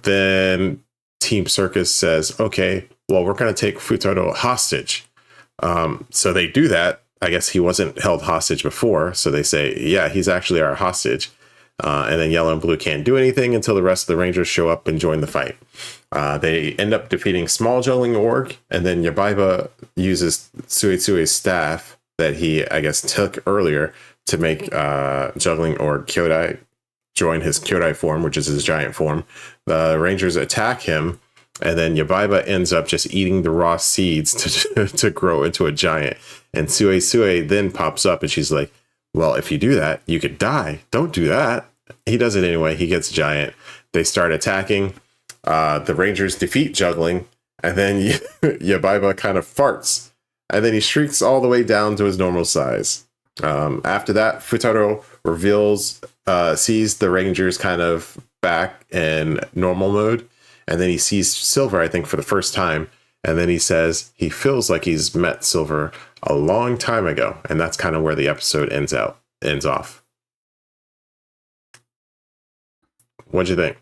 then Team Circus says, okay, well, we're going to take Futaro hostage. So they do that. I guess he wasn't held hostage before. So they say, yeah, he's actually our hostage. And then Yellow and Blue can't do anything until the rest of the Rangers show up and join the fight. They end up defeating Small Juggling Org. And then Yabaiba uses Tsuetsue's staff that he, I guess, took earlier to make Juggling Org Kyoudai join his Kyoudai form, which is his giant form. The Rangers attack him. And then Yabaiba ends up just eating the raw seeds to grow into a giant. And Tsuetsue then pops up and she's like, well, if you do that, you could die. Don't do that. He does it anyway. He gets giant. They start attacking. The Rangers defeat Juggling. And then Yabaiba kind of farts. And then he shrieks all the way down to his normal size. After that, Futaro sees the Rangers kind of back in normal mode. And then he sees Silver, I think, for the first time. And then he says he feels like he's met Silver a long time ago. And that's kind of where the episode ends off. What'd you think?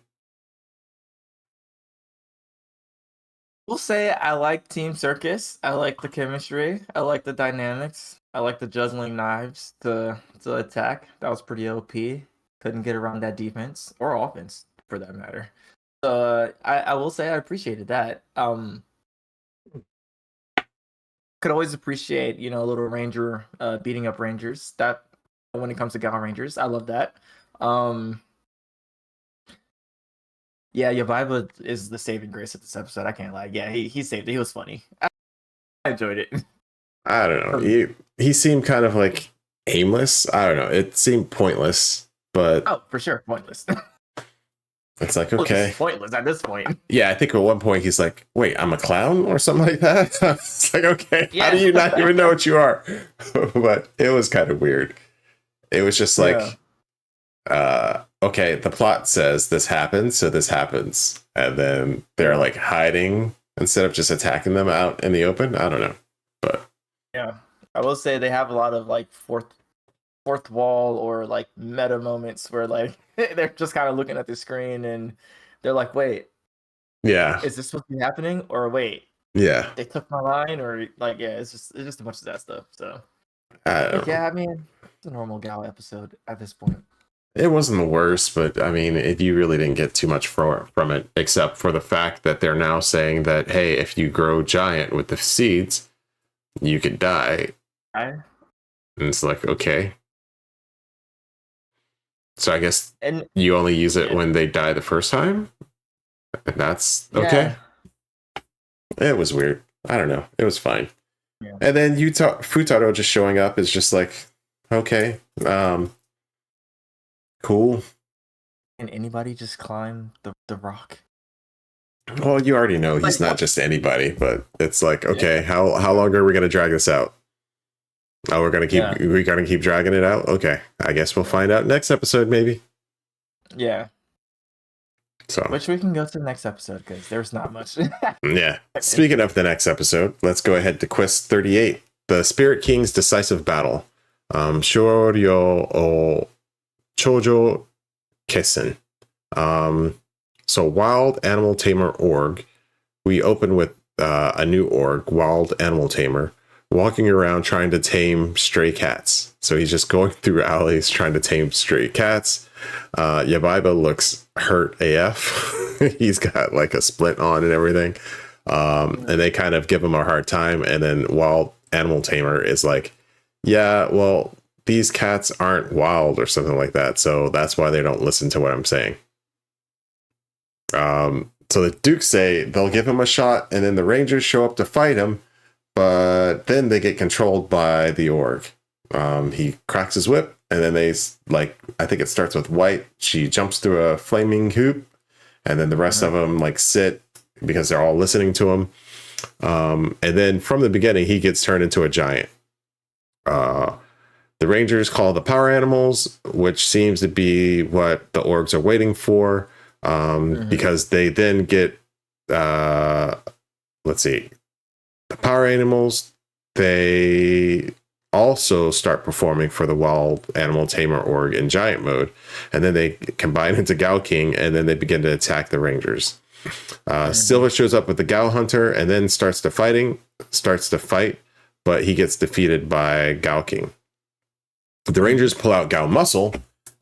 We'll say I like Team Circus. I like the chemistry. I like the dynamics. I like the juggling knives to attack. That was pretty OP. Couldn't get around that defense or offense for that matter. So I will say I appreciated that. Could always appreciate, a little Ranger beating up Rangers. That when it comes to Gaorangers, I love that. Yeah, Yabaiba is the saving grace of this episode. I can't lie. Yeah, he saved it. He was funny. I enjoyed it. I don't know. He seemed kind of like aimless. I don't know. It seemed pointless, but oh, for sure, pointless. It's like, okay. It's pointless at this point. Yeah, I think at one point he's like, wait, I'm a clown or something like that. It's like, okay, yeah. How do you not even know what you are? But it was kind of weird. It was just like, okay, the plot says this happens, so this happens. And then they're like hiding instead of just attacking them out in the open. I don't know. But yeah, I will say they have a lot of like fourth wall or like meta moments where like they're just kind of looking at the screen and they're like, wait, yeah, is this supposed to be happening? Or wait, yeah, they took my line, or like, yeah, it's just a bunch of that stuff. So I don't know. Yeah, I mean, it's a normal Gal episode at this point. It wasn't the worst, but I mean, you really didn't get too much from it, except for the fact that they're now saying that, hey, if you grow giant with the seeds, you could die. I And it's like, okay. So I guess and you only use it yeah, when they die the first time? And that's okay. yeah, It was weird. I don't know. It was fine. yeah. And then Futaro just showing up is just like, okay, cool. Can anybody just climb the rock? Well, you already know Like, he's not just anybody, but it's like, okay, yeah, how long are we gonna drag this out? Oh, yeah, we're gonna keep dragging it out? Okay. I guess we'll find out next episode, maybe. yeah. So Which we can go to the next episode because there's not much. yeah. Speaking of the next episode, let's go ahead to Quest 38. The Spirit King's Decisive Battle. Shoryo o Chojo Kessen. So Wild Animal Tamer Org. We open with a new org, Wild Animal Tamer, walking around trying to tame stray cats. So he's just going through alleys trying to tame stray cats. Yabaiba looks hurt AF. He's got like a splint on and everything. And they kind of give him a hard time. And then Wild Animal Tamer is like, yeah, well, these cats aren't wild or something like that. So that's why they don't listen to what I'm saying. So the Dukes say they'll give him a shot, and then the Rangers show up to fight him, but then they get controlled by the org. He cracks his whip, and then they, like, I think it starts with White. She jumps through a flaming hoop, and then the rest of them like sit because they're all listening to him. And then from the beginning, he gets turned into a giant. The Rangers call the power animals, which seems to be what the orgs are waiting for. Because they then get, let's see, the power animals, they also start performing for the Wild Animal Tamer org in giant mode, and then they combine into Gao King, and then they begin to attack the Rangers. Silver shows up with the Gao Hunter and then starts to fight, but he gets defeated by Gao King. The Rangers pull out Gao Muscle,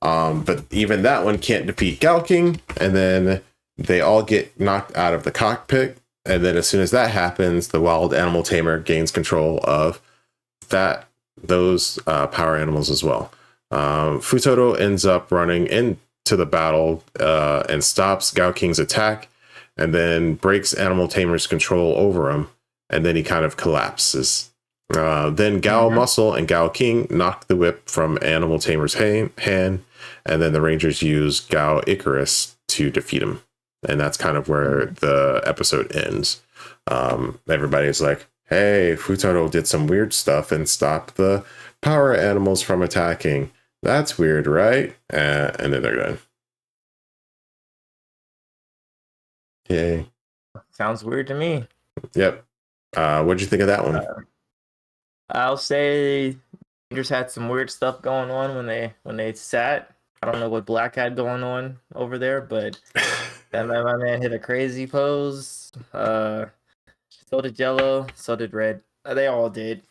but even that one can't defeat Gao King, and then they all get knocked out of the cockpit. And then as soon as that happens, the Wild Animal Tamer gains control of those power animals as well. Futaro ends up running into the battle and stops Gao King's attack, and then breaks Animal Tamer's control over him, and then he kind of collapses. Then Gao Muscle and Gao King knock the whip from Animal Tamer's hand, and then the Rangers use Gao Icarus to defeat him. And that's kind of where the episode ends. Everybody's like, hey, Futaro did some weird stuff and stopped the power animals from attacking. That's weird, right? And then they're done. Yay. Sounds weird to me. Yep. What'd you think of that one? I'll say Rangers had some weird stuff going on when they sat. I don't know what Black had going on over there, but my man hit a crazy pose. So did Yellow, so did Red. They all did.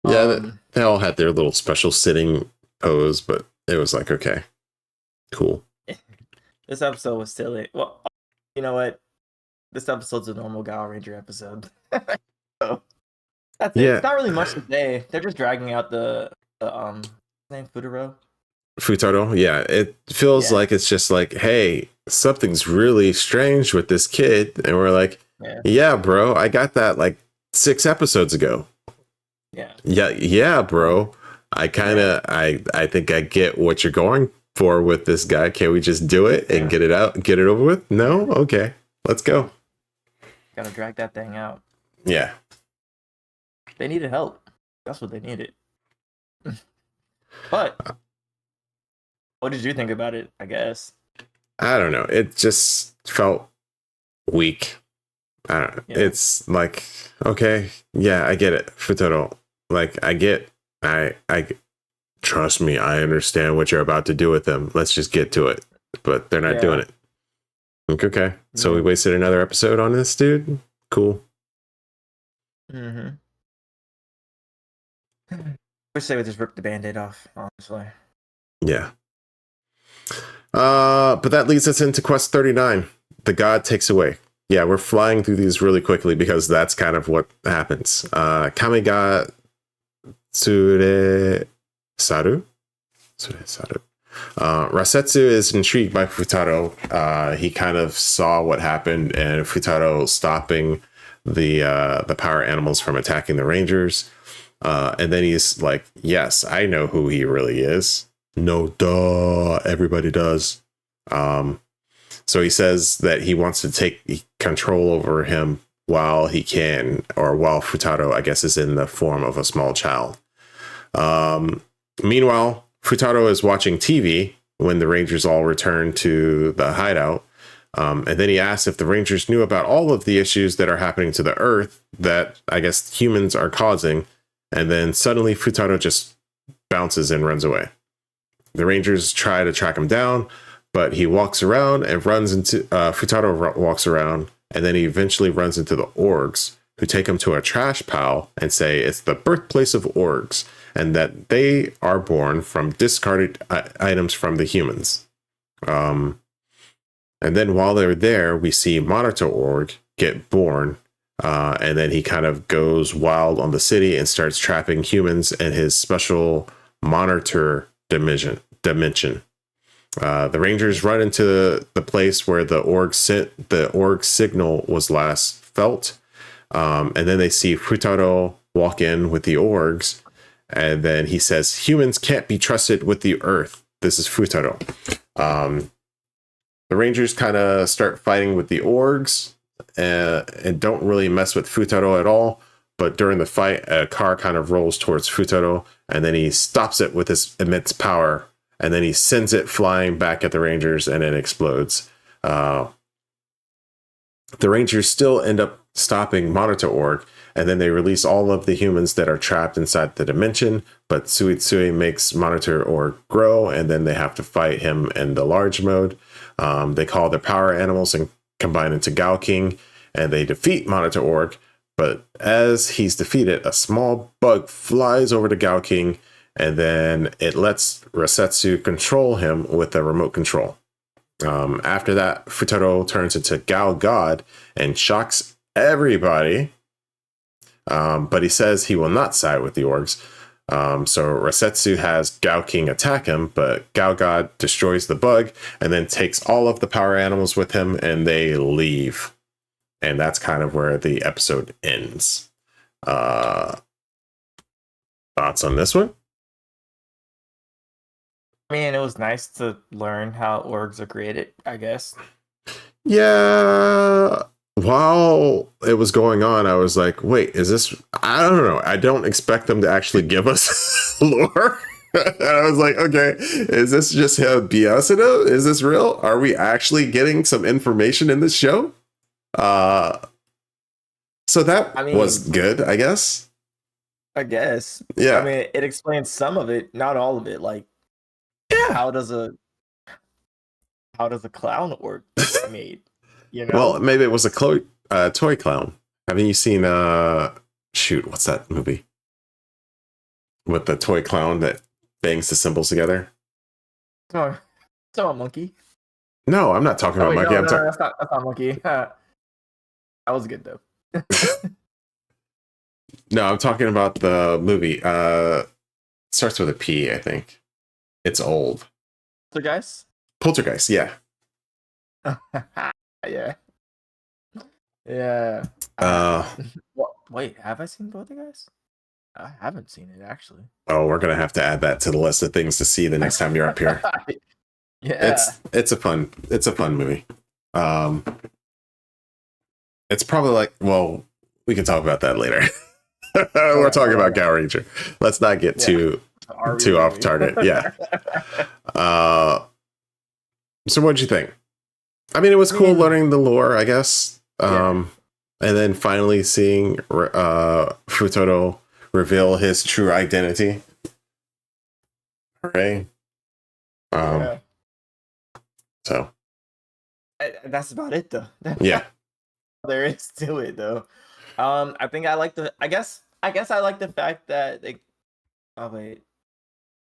Yeah, they all had their little special sitting pose, but it was like, okay, cool. This episode was silly. Well, you know what? This episode's a normal Gaoranger episode. So that's it. It's not really much to say. They're just dragging out the name Futaro. Yeah, it feels like it's just like, hey, something's really strange with this kid, and we're like, yeah, bro, I got that like 6 episodes ago. Yeah, bro. I think I get what you're going for with this guy. Can we just do it and get it over with? No? Okay. Let's go. Gotta drag that thing out. Yeah. They needed help. That's what they needed. But what did you think about it, I guess? I don't know. It just felt weak. I don't know. Yeah. It's like, okay, yeah, I get it. Futaro. Like, I trust me, I understand what you're about to do with them. Let's just get to it. But they're not doing it. Like, okay. So we wasted another episode on this dude? Cool. wish they would just rip the Band-Aid off, honestly. Yeah. But that leads us into Quest 39. The God takes away. Yeah, we're flying through these really quickly because that's kind of what happens. Kame ga Tsure Saru? Tsure Saru. Rasetsu is intrigued by Futaro. He kind of saw what happened and Futaro stopping the power animals from attacking the Rangers. And then he's like, yes, I know who he really is. No, duh, everybody does. So he says that he wants to take control over him while he can, or while Futaro, I guess, is in the form of a small child. Meanwhile, Futaro is watching TV when the Rangers all return to the hideout. And then he asks if the Rangers knew about all of the issues that are happening to the Earth that I guess humans are causing. And then suddenly Futaro just bounces and runs away. The Rangers try to track him down, but he walks around and runs into Futaro walks around, and then he eventually runs into the orgs, who take him to a trash pile and say it's the birthplace of orgs and that they are born from discarded items from the humans. And then while they're there, we see Monitor Org get born. And then he kind of goes wild on the city and starts trapping humans in his special monitor dimension. The Rangers run into the place where the org signal was last felt. And then they see Futaro walk in with the orgs. And then he says, humans can't be trusted with the Earth. This is Futaro. The Rangers kind of start fighting with the orgs and don't really mess with Futaro at all. But during the fight, a car kind of rolls towards Futaro, and then he stops it with his immense power, and then he sends it flying back at the Rangers, and it explodes. The Rangers still end up stopping Monitor Org, and then they release all of the humans that are trapped inside the dimension, but Suitsui makes Monitor Org grow, and then they have to fight him in the large mode. They call their power animals and combine into Gao King, and they defeat Monitor Org. But as he's defeated, a small bug flies over to Gao King, and then it lets Rasetsu control him with a remote control. After that, Futaro turns into Gao God and shocks everybody. But he says he will not side with the orgs. So Rasetsu has Gao King attack him, but Gao God destroys the bug and then takes all of the power animals with him, and they leave. And that's kind of where the episode ends. Thoughts on this one? I mean, it was nice to learn how orgs are created, I guess. Yeah. While it was going on, I was like, wait, is this... I don't know. I don't expect them to actually give us lore. I was like, okay, is this just him BSing it? Is this real? Are we actually getting some information in this show? So that was good, I guess. Yeah. I mean, it explains some of it, not all of it. Like, yeah, how does a clown org get made? You know? Well, maybe it was a toy clown. Haven't you seen what's that movie with the toy clown that bangs the cymbals together? Oh, it's not a monkey. No, I'm not talking about monkey. No, that's not monkey. That was good though. No, I'm talking about the movie. Starts with a P, I think. It's old. Poltergeist, yeah. Yeah. Wait, have I seen Poltergeist? I haven't seen it actually. Oh, we're gonna have to add that to the list of things to see the next time you're up here. Yeah, it's a fun movie. It's probably like, well, we can talk about that later. We're talking about Gaoranger. Let's not get too off target. Yeah. So what'd you think? I mean, it was cool learning the lore, I guess. And then finally seeing Futaro reveal his true identity. Right. So that's about it, though. Yeah. There is to it, though. I think I like I guess I like the fact that Oh wait,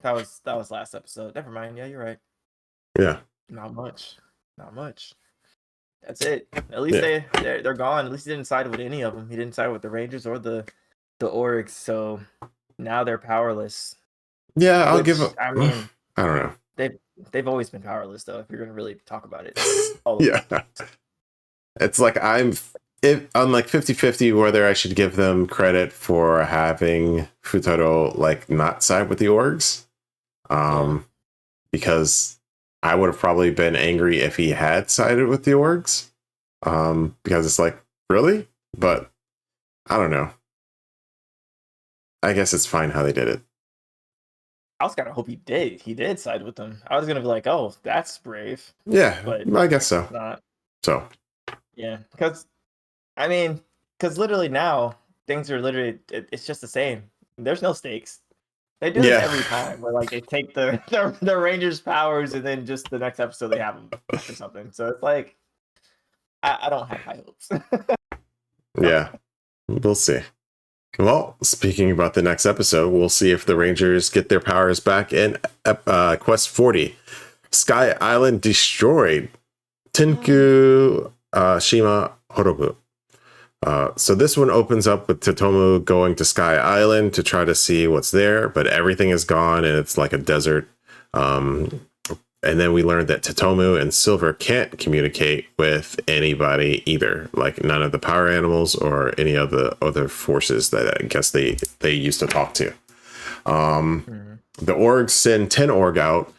that was last episode. Never mind. Yeah, you're right. Yeah. Not much. Not much. That's it. At least Yeah. they're gone. At least he didn't side with any of them. He didn't side with the Rangers or the Orcs. So now they're powerless. Yeah, I'll give Which a, I mean, I don't know. they've always been powerless though. If you're gonna really talk about it, all of Yeah. It's like I'm like 50-50 whether I should give them credit for having Futaro like not side with the orgs. Because I would have probably been angry if he had sided with the orgs. Because it's like, really? But I don't know. I guess it's fine how they did it. I was gonna hope he did. He did side with them. I was gonna be like, oh, that's brave. Yeah, But I guess so. not. So Yeah, because literally now things are literally it's just the same. There's no stakes. They do this every time where like they take the Rangers' powers and then just the next episode they have them or something. So it's like I don't have high hopes. Yeah, we'll see. Well, speaking about the next episode, we'll see if the Rangers get their powers back in Quest 40. Sky Island destroyed. Tenku Shima Horobu. So this one opens up with Totomu going to Sky Island to try to see what's there, but everything is gone and it's like a desert. And then we learned that Totomu and Silver can't communicate with anybody either, like none of the power animals or any of the other forces that I guess they used to talk to. The orgs send 10 org out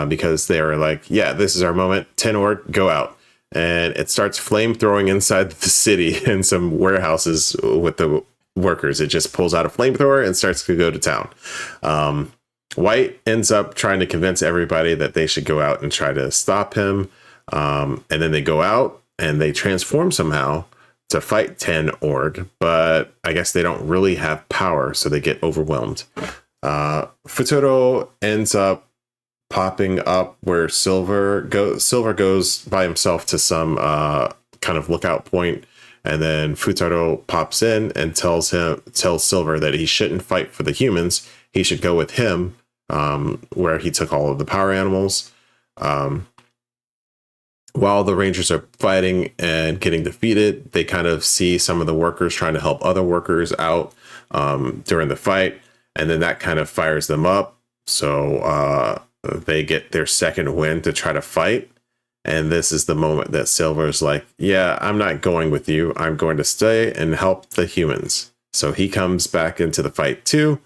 because they're like, yeah, this is our moment. 10 org, go out. And it starts flame throwing inside the city in some warehouses with the workers. It just pulls out a flamethrower and starts to go to town. White ends up trying to convince everybody that they should go out and try to stop him. And then they go out and they transform somehow to fight 10 org, but I guess they don't really have power, so they get overwhelmed. Futuro ends up popping up where Silver goes by himself to some kind of lookout point, and then Futaro pops in and tells Silver that he shouldn't fight for the humans. He should go with him, where he took all of the power animals. While the Rangers are fighting and getting defeated, they kind of see some of the workers trying to help other workers out during the fight, and then that kind of fires them up. So they get their second win to try to fight. And this is the moment that Silver's like, yeah, I'm not going with you. I'm going to stay and help the humans. So he comes back into the fight too.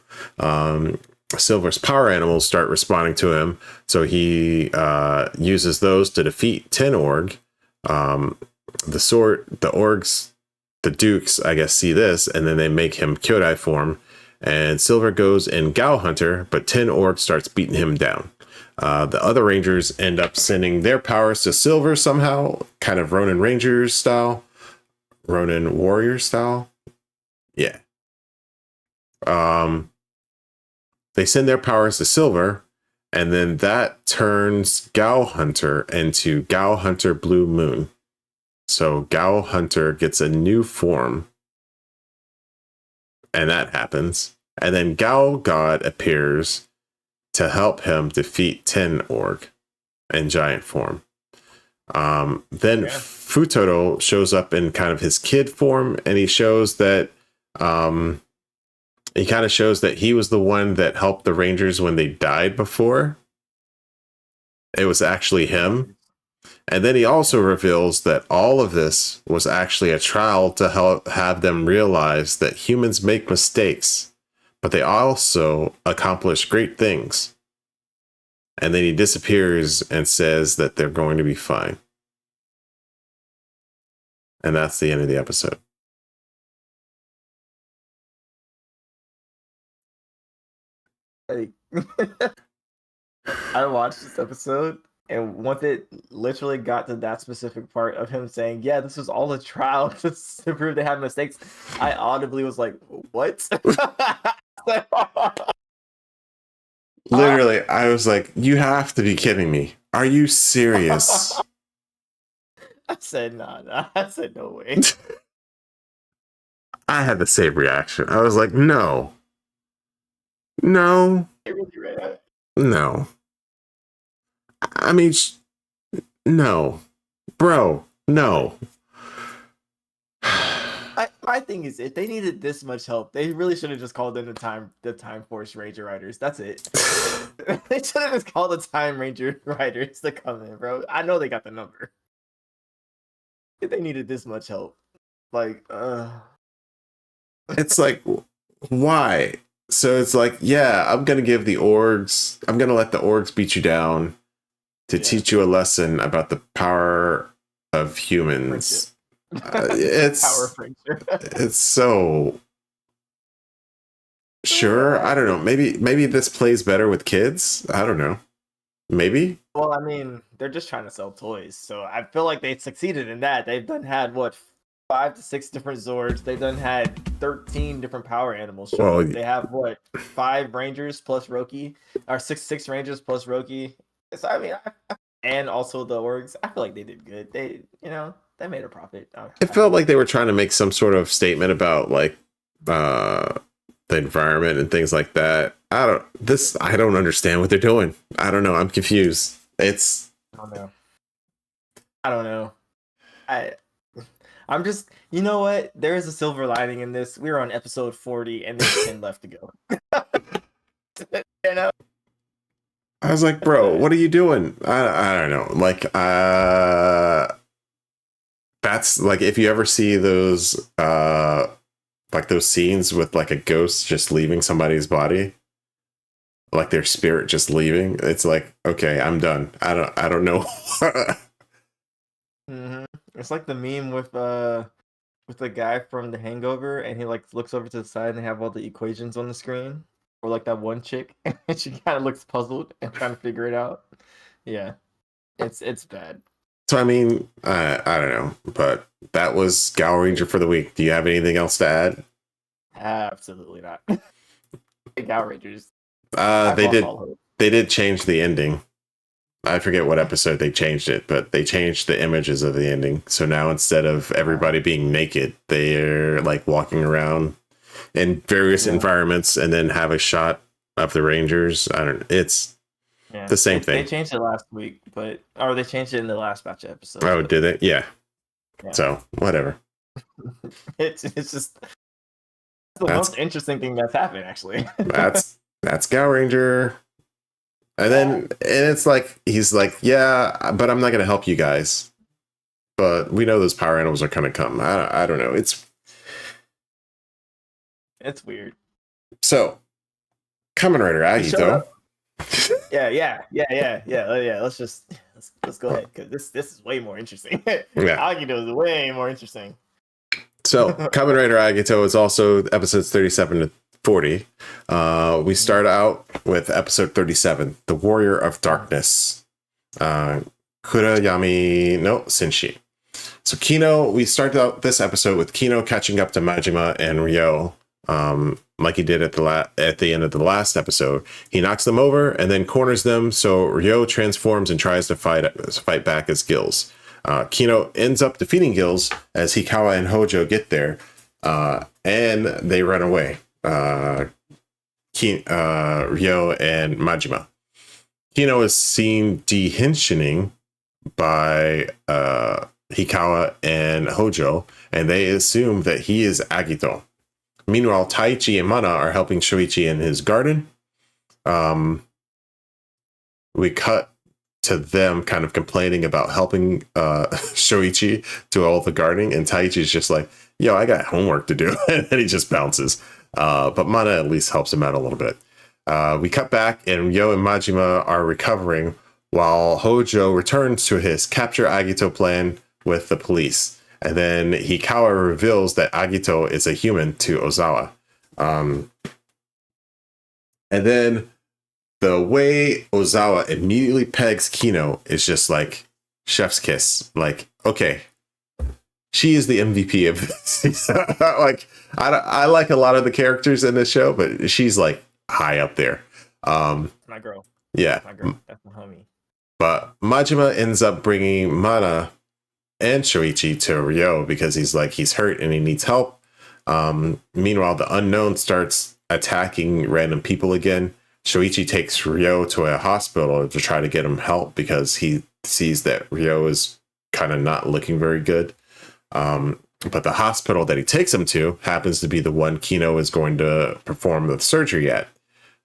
Silver's power animals start responding to him. So he uses those to defeat 10 org. The orgs, the dukes, I guess, see this, and then they make him Kyoudai form. And Silver goes in Gao Hunter, but 10 org starts beating him down. The other Rangers end up sending their powers to Silver somehow, kind of Ronin Rangers style. Ronin Warrior style. Yeah. They send their powers to Silver, and then that turns Gao Hunter into Gao Hunter Blue Moon. So Gao Hunter gets a new form. And that happens. And then Gao God appears to help him defeat 10 org in giant form. Then Futaro shows up in kind of his kid form, and he shows that he was the one that helped the Rangers when they died before. It was actually him. And then he also reveals that all of this was actually a trial to have them realize that humans make mistakes, but they also accomplish great things. And then he disappears and says that they're going to be fine. And that's the end of the episode. Like, I watched this episode, and once it literally got to that specific part of him saying, yeah, this was all a trial to prove they had mistakes, I audibly was like, what? Literally, I was like, you have to be kidding me. Are you serious? I said, nah. I said, no way. I had the same reaction. I was like, no. No, They really ran out. no. I mean, no, bro, no. My thing is, if they needed this much help, they really should have just called in the Time Force Ranger Riders. That's it. They should have just called the Time Ranger Riders to come in, bro. I know they got the number. If they needed this much help, like, It's like, why? So it's like, yeah, I'm gonna let the orgs beat you down to teach you a lesson about the power of humans. It's power friendship. It's so sure. I don't know. Maybe this plays better with kids. I don't know. Maybe. Well, I mean, they're just trying to sell toys, so I feel like they succeeded in that. They've done had what 5 to 6 different Zords. They've done had 13 different power animals. Well, they have what 5 Rangers plus Roki, or six Rangers plus Roki. So I mean, and also the orgs. I feel like they did good. They made a profit. It felt like they were trying to make some sort of statement about like the environment and things like that. I don't understand what they're doing. I don't know. I'm confused. I don't know. I'm just, you know what? There is a silver lining in this. We're on episode 40 and there's 10 left to go. You know? I was like, bro, what are you doing? I don't know. Like, that's like, if you ever see those, like those scenes with like a ghost just leaving somebody's body, like their spirit just leaving, it's like, okay, I'm done. I don't know. Mm-hmm. It's like the meme with the guy from The Hangover, and he like looks over to the side and they have all the equations on the screen, or like that one chick, and she kind of looks puzzled and trying to figure it out. Yeah, it's bad. So I mean, I don't know, but that was Gaoranger for the week. Do you have anything else to add? Absolutely not. Gaorangers. They did change the ending. I forget what episode they changed it, but they changed the images of the ending. So now instead of everybody being naked, they're like walking around in various environments and then have a shot of the Rangers. It's the same thing. They changed it last week, or they changed it in the last batch of episodes. Oh, did it? Yeah. So whatever. It's just the most interesting thing that's happened, actually. that's Gaoranger. And it's like, he's like, yeah, but I'm not going to help you guys. But we know those power animals are going to come. I don't know. It's weird. So, Kamen Rider Agito. Yeah. Let's go ahead, because this is way more interesting. Agito is way more interesting. So, Kamen Rider Agito is also episodes 37 to 40. We start out with episode 37, The Warrior of Darkness. Kurayami no Senshi. So Kino, we start out this episode with Kino catching up to Majima and Ryo, like he did at the end of the last episode. He knocks them over and then corners them, so Ryo transforms and tries to fight back as Gills. Kino ends up defeating Gills as Hikawa and Hojo get there, and they run away. Ryo and Majima. Kino is seen dehensioning by Hikawa and Hojo, and they assume that he is Agito. Meanwhile, Taichi and Mana are helping Shoichi in his garden. We cut to them kind of complaining about helping Shoichi do all the gardening, and Taichi's just like, yo, I got homework to do, and he just bounces. But Mana at least helps him out a little bit. We cut back, and Ryo and Majima are recovering, while Hojo returns to his capture Agito plan with the police. And then Hikawa reveals that Agito is a human to Ozawa. And then the way Ozawa immediately pegs Kino is just like chef's kiss. Like, okay, she is the MVP of this. Like, I like a lot of the characters in this show, but she's like high up there. My girl. Yeah. My girl. That's my homie. But Majima ends up bringing Mana and Shoichi to Ryo because he's hurt and he needs help. Meanwhile, the unknown starts attacking random people again, Shoichi takes Ryo to a hospital to try to get him help because he sees that Ryo is kind of not looking very good. But the hospital that he takes him to happens to be the one Kino is going to perform the surgery at.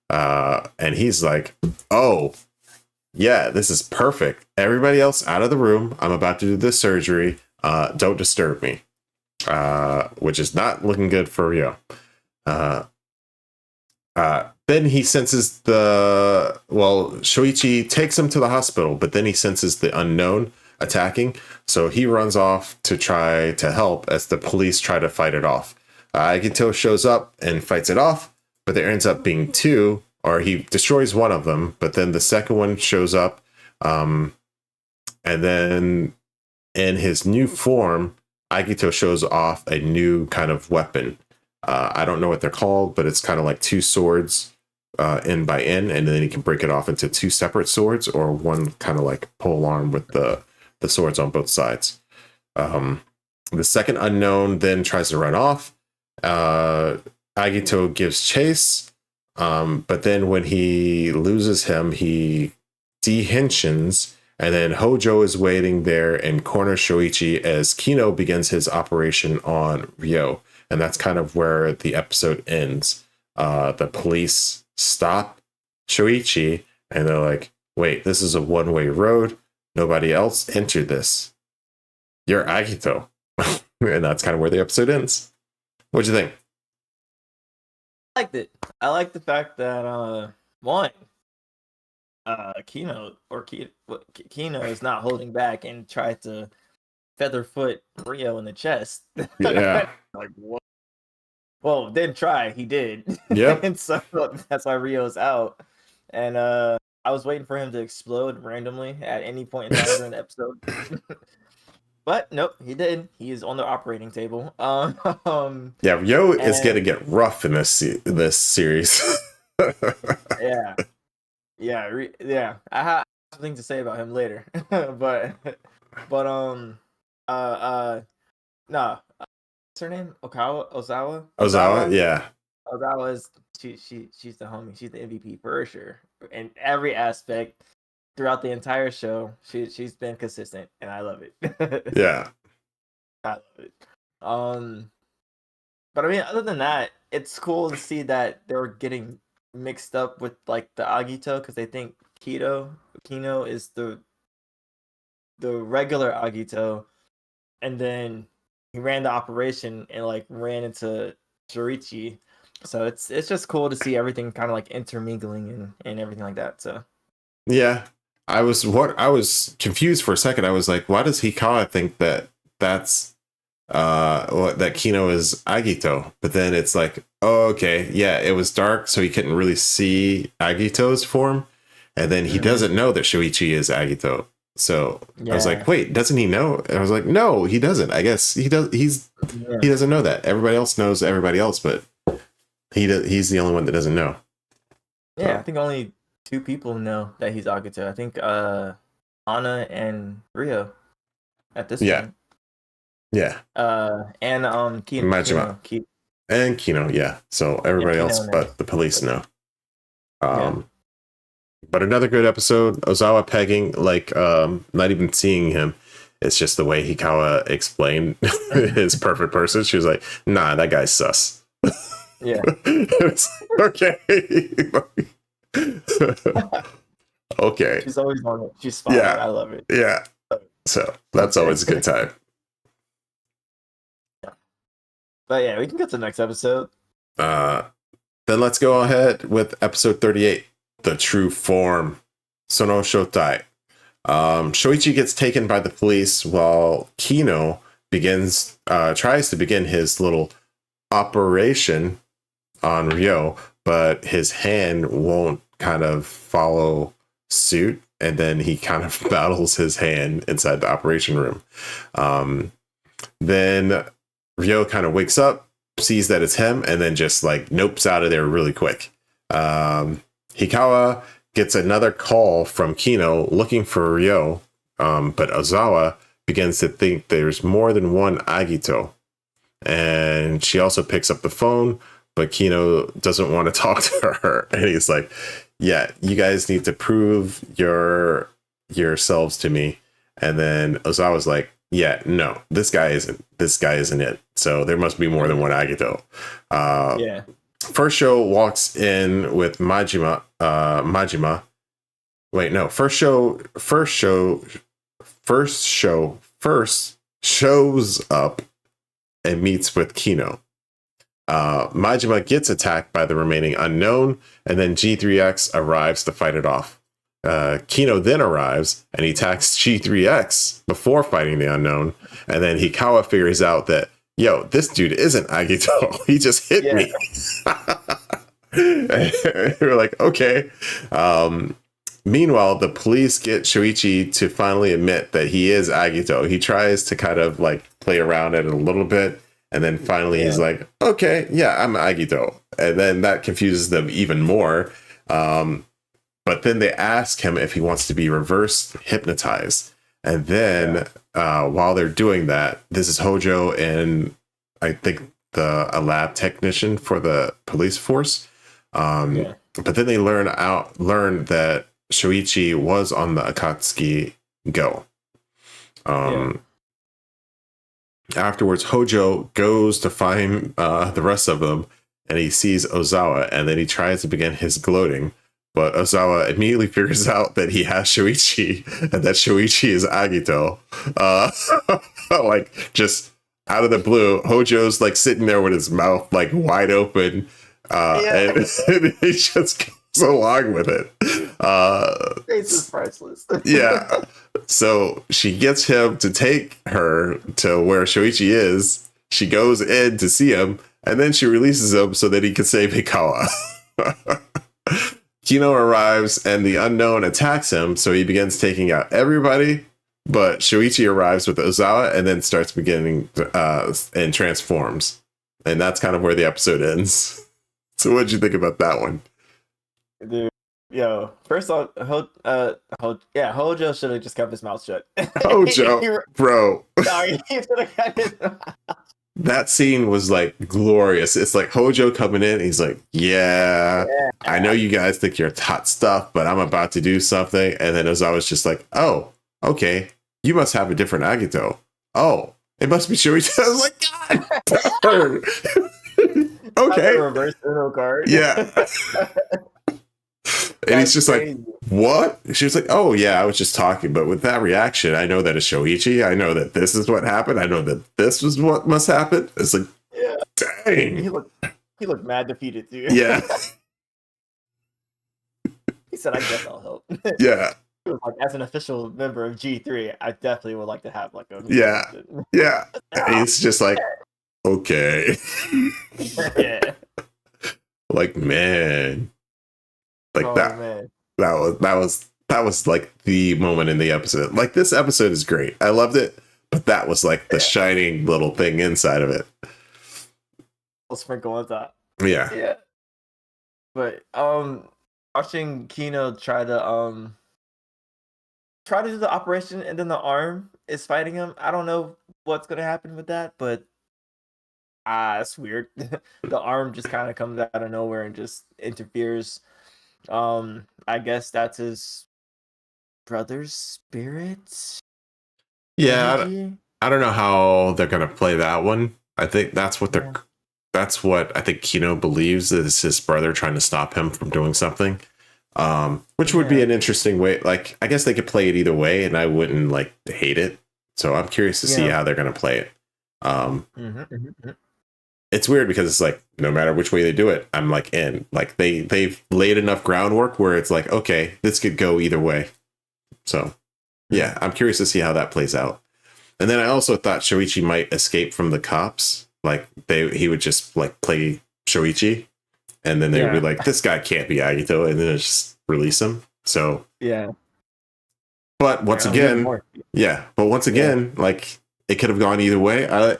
And he's like, oh, yeah, this is perfect. Everybody else out of the room. I'm about to do this surgery. Don't disturb me. Which is not looking good for Ryo. Then he senses Shoichi takes him to the hospital, but then he senses the unknown attacking. So he runs off to try to help as the police try to fight it off. Agito shows up and fights it off, but there ends up being two, or he destroys one of them, but then the second one shows up. And then in his new form, Agito shows off a new kind of weapon. I don't know what they're called, but it's kind of like two swords end by end, and then he can break it off into two separate swords or one kind of like pole arm with the swords on both sides. The second unknown then tries to run off. Agito gives chase, but then when he loses him, he dehensions, and then Hojo is waiting there and corners Shoichi as Kino begins his operation on Ryo. And that's kind of where the episode ends. The police stop Shoichi, and they're like, wait, this is a one-way road. Nobody else entered this. You're Agito. And that's kind of where the episode ends. What'd you think? I liked it. I like the fact that, Kino is not holding back and tried to featherfoot Ryo in the chest. Yeah. Like, what? Well, didn't try. He did. Yep. And so that's why Ryo's out. And I was waiting for him to explode randomly at any point in time during the episode. But nope, he did. He is on the operating table. Yeah, Ryo is gonna get rough in this series. Yeah. Yeah. I have something to say about him later. but no. What's her name? Ozawa? Yeah. Ozawa is she's the homie. She's the MVP for sure. In every aspect throughout the entire show, she's been consistent, and I love it. Yeah. I love it. But I mean, other than that, it's cool to see that they were getting mixed up with like the Agito because they think Kino is the regular Agito, and then he ran the operation and like ran into Shoichi. So it's just cool to see everything kind of like intermingling and everything like that. So yeah, I was confused for a second. I was like, why does Hikawa think that's that Kino is Agito? But then it's like, oh, okay, yeah, it was dark, so he couldn't really see Agito's form, and then he doesn't know that Shoichi is Agito. So yeah. I was like, wait, doesn't he know? And I was like, no, he doesn't. I guess he does. He doesn't know that. Everybody else knows everybody else, but he's the only one that doesn't know. Yeah, so. I think only two people know that he's Agito. I think Anna and Ryo at this point. Yeah. And Kino. And Kino, yeah. So everybody else but the police know. But another good episode. Ozawa pegging, like not even seeing him. It's just the way Hikawa explained his perfect person. She was like, nah, that guy's sus. Yeah. It's okay. Okay. She's always on it. She's fine. Yeah. I love it. Yeah. So that's always a good time. Yeah. But yeah, we can get to the next episode. Then let's go ahead with episode 38. The true form. Sono Shotai. Shoichi gets taken by the police while Kino tries to begin his little operation on Ryo, but his hand won't kind of follow suit, and then he kind of battles his hand inside the operation room. Then Ryo kind of wakes up, sees that it's him, and then just like nopes out of there really quick. Hikawa gets another call from Kino looking for Ryo, but Ozawa begins to think there's more than one Agito. And she also picks up the phone, but Kino doesn't want to talk to her, and he's like, "Yeah, you guys need to prove yourselves to me." And then Ozawa's like, "Yeah, no, this guy isn't it. So there must be more than one Agito." Yeah. First show walks in with Majima. Wait, no. First shows up and meets with Kino. Majima gets attacked by the remaining unknown, and then G3X arrives to fight it off. Kino then arrives and he attacks G3X before fighting the unknown, and then Hikawa figures out that, yo, this dude isn't Agito. He just hit me. We're like, okay. Meanwhile, the police get Shoichi to finally admit that he is Agito. He tries to kind of like play around it a little bit, and then finally he's like, okay, yeah, I'm Agito. And then that confuses them even more. But then they ask him if he wants to be reverse hypnotized. And then while they're doing that, this is Hojo and I think a lab technician for the police force. But then they learn that Shoichi was on the Akatsuki Go. Afterwards, Hojo goes to find the rest of them, and he sees Ozawa, and then he tries to begin his gloating. But Ozawa immediately figures out that he has Shoichi, and that Shoichi is Agito. Like, just out of the blue, Hojo's like sitting there with his mouth like wide open, and he just goes along with it. Face is priceless. Yeah. So she gets him to take her to where Shoichi is. She goes in to see him, and then she releases him so that he can save Hikawa. Kino arrives, and the unknown attacks him, so he begins taking out everybody. But Shoichi arrives with Ozawa and then starts beginning and transforms. And that's kind of where the episode ends. So what did you think about that one? Dude, yo, first off, Hojo should have just kept his mouth shut. Hojo, bro. Sorry, he should have kept his mouth. That scene was like glorious. It's like Hojo coming in. He's like, yeah, I know you guys think you're hot stuff, but I'm about to do something. And then Ozawa's just like, oh, okay. You must have a different Agito. Oh, it must be Shoichi. I was like, God. Okay. Reverse Uno card. Yeah. And he's just crazy. Like, what? She was like, oh, yeah, I was just talking. But with that reaction, I know that it's Shoichi. I know that this is what happened. I know that this was what must happen. It's like, dang. He looked mad defeated, too. Yeah. He said, I guess I'll help. Yeah. He was like, as an official member of G3, I definitely would like to have like a... Yeah. Yeah. And he's just like, okay. Yeah. Like, man. Like Man. that was like the moment in the episode. Like, this episode is great. I loved it, but that was like the shining little thing inside of it. Little sprinkle on top. Yeah. Yeah. But watching Kino try to do the operation, and then the arm is fighting him. I don't know what's gonna happen with that, but it's weird. The arm just kind of comes out of nowhere and just interferes. I guess that's his brother's spirit. Yeah, I don't know how they're gonna play that one. I think that's what I think Kino believes is his brother trying to stop him from doing something. Which would be an interesting way. Like, I guess they could play it either way, and I wouldn't like hate it. So I'm curious to see how they're gonna play it. It's weird because it's like, no matter which way they do it, I'm like in. Like, they've laid enough groundwork where it's like, okay, this could go either way. So yeah, I'm curious to see how that plays out. And then I also thought Shoichi might escape from the cops. Like, he would just like play Shoichi, and then they would be like, this guy can't be Agito, and then just release him. So yeah. But once again, like, it could have gone either way.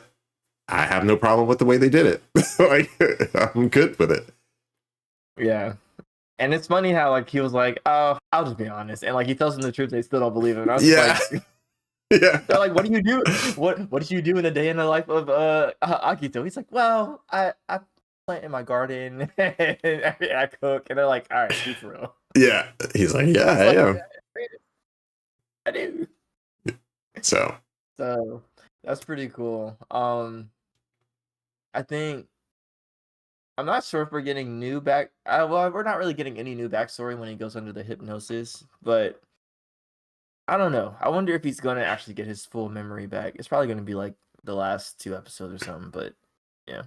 I have no problem with the way they did it. Like, I'm good with it. Yeah. And it's funny how, like, he was like, oh, I'll just be honest. And, like, he tells them the truth, they still don't believe him. And I was like, yeah. They're like, what do you do? What did you do in a day in the life of Agito? He's like, well, I plant in my garden and I cook, and they're like, all right, be for real. Yeah, he's like, yeah, I am. I do. So that's pretty cool. I think I'm not sure if we're getting new back. Well, we're not really getting any new backstory when he goes under the hypnosis, but I don't know. I wonder if he's gonna actually get his full memory back. It's probably gonna be like the last 2 episodes or something, but yeah.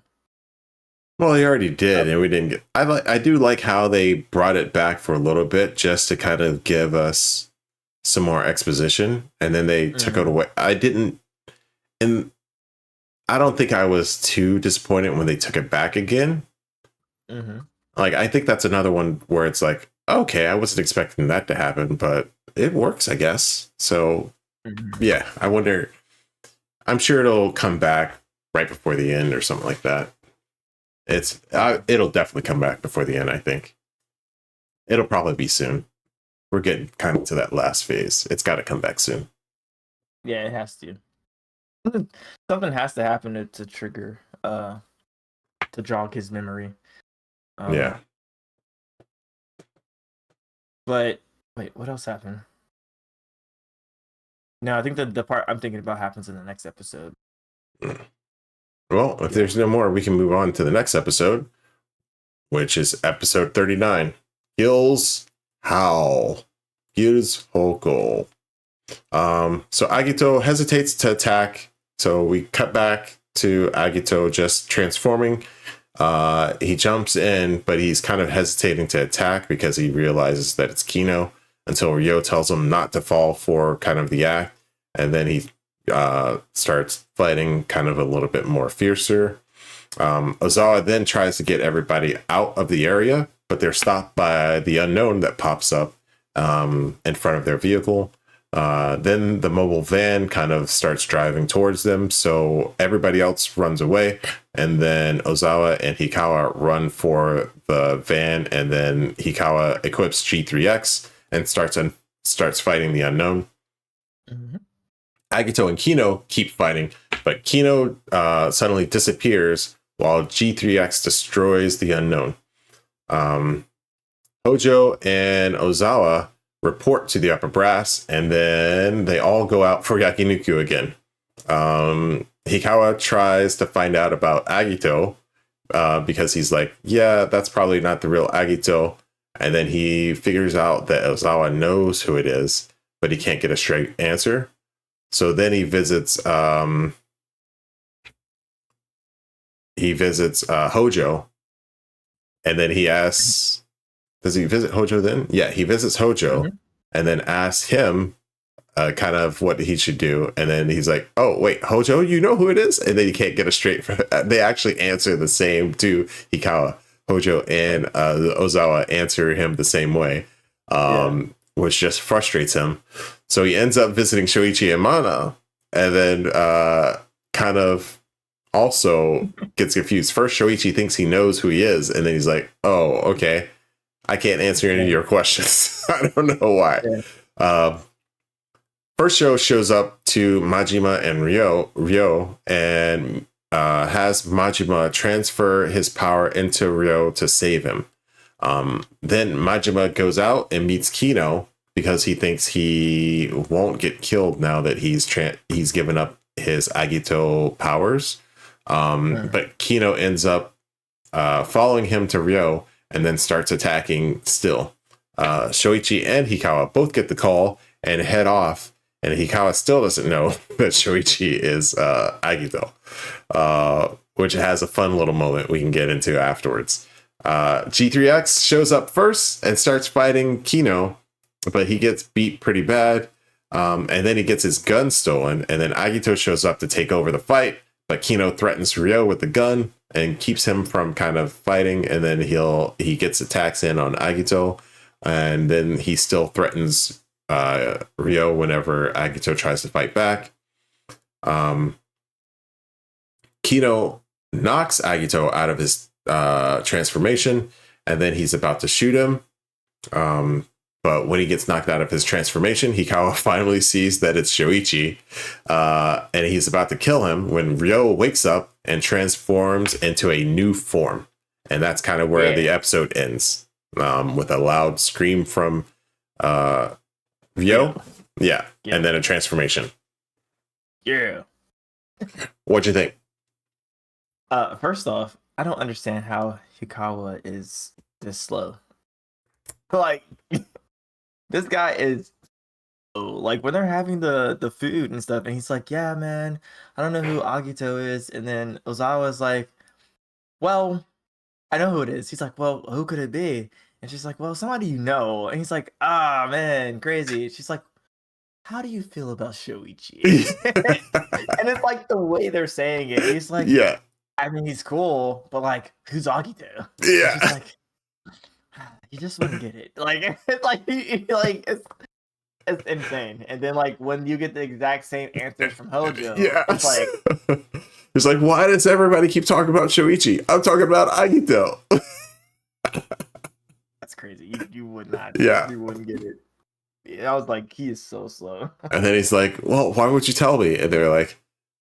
well, he already did, and we didn't get. I do like how they brought it back for a little bit just to kind of give us some more exposition, and then they took it away. I didn't, and I don't think I was too disappointed when they took it back again. Like, I think that's another one where it's like, okay, I wasn't expecting that to happen, but it works, I guess. So, yeah, I wonder. I'm sure it'll come back right before the end or something like that. It'll definitely come back before the end, I think. It'll probably be soon. We're getting kind of to that last phase. It's got to come back soon. Yeah, it has to. Something has to happen to trigger, to jog his memory. Yeah. But wait, what else happened? No, I think the part I'm thinking about happens in the next episode. Well, if there's no more, we can move on to the next episode, which is episode 39. Hills Howl. Hills Hoko. So Agito hesitates to attack. So we cut back to Agito just transforming. He jumps in, but he's kind of hesitating to attack because he realizes that it's Kino until Ryo tells him not to fall for kind of the act. And then he starts fighting kind of a little bit more fiercer. Ozawa then tries to get everybody out of the area, but they're stopped by the unknown that pops up in front of their vehicle. Then the mobile van kind of starts driving towards them, so everybody else runs away, and then Ozawa and Hikawa run for the van, and then Hikawa equips G3X and starts fighting the unknown. Agito and Kino keep fighting, but Kino suddenly disappears while G3X destroys the unknown. Hojo and Ozawa report to the upper brass, and then they all go out for yakiniku again. Hikawa tries to find out about Agito because he's like, yeah, that's probably not the real Agito. And then he figures out that Ozawa knows who it is, but he can't get a straight answer. So then he visits Hojo, and then he asks, does he visit Hojo then? Yeah, he visits Hojo and then asks him kind of what he should do. And then he's like, oh, wait, Hojo, you know who it is? And then he can't get a straight. They actually answer the same to Hikawa. Hojo and Ozawa answer him the same way, which just frustrates him. So he ends up visiting Shoichi and Mana, and then kind of also gets confused. First, Shoichi thinks he knows who he is, and then he's like, oh, okay, I can't answer any of your questions. I don't know why. First show shows up to Majima and Ryo, and has Majima transfer his power into Ryo to save him. Then Majima goes out and meets Kino because he thinks he won't get killed now that he's given up his Agito powers. But Kino ends up following him to Ryo and then starts attacking still. Shoichi and Hikawa both get the call and head off, and Hikawa still doesn't know that Shoichi is Agito, which has a fun little moment we can get into afterwards. G3X shows up first and starts fighting Kino, but he gets beat pretty bad. And then he gets his gun stolen, and then Agito shows up to take over the fight, but Kino threatens Ryo with the gun and keeps him from kind of fighting, and then he gets attacks in on Agito, and then he still threatens Ryo whenever Agito tries to fight back. Kino knocks Agito out of his transformation, and then he's about to shoot him. But when he gets knocked out of his transformation, Hikawa finally sees that it's Shoichi, and he's about to kill him when Ryo wakes up and transforms into a new form. and that's kind of where the episode ends, with a loud scream from Ryo. Yeah, and then a transformation. Yeah. What'd you think? First off, I don't understand how Hikawa is this slow. Like, this guy is like when they're having the food and stuff, and he's like, "Yeah, man, I don't know who Agito is," and then Ozawa's like, "Well, I know who it is." He's like, "Well, who could it be?" And she's like, "Well, somebody you know." And he's like, "Ah, man, crazy." She's like, "How do you feel about Shoichi?" And it's like the way they're saying it. He's like, Yeah. I mean, he's cool, but like, who's Agito? Yeah. And she's like, you just wouldn't get it. Like, it's like, it's insane. And then like when you get the exact same answers from Hojo, it's like, it's like, why does everybody keep talking about Shoichi? I'm talking about Agito. that's crazy. You would not. Yeah. You wouldn't get it. I was like, he is so slow. And then he's like, well, why would you tell me? And they're like,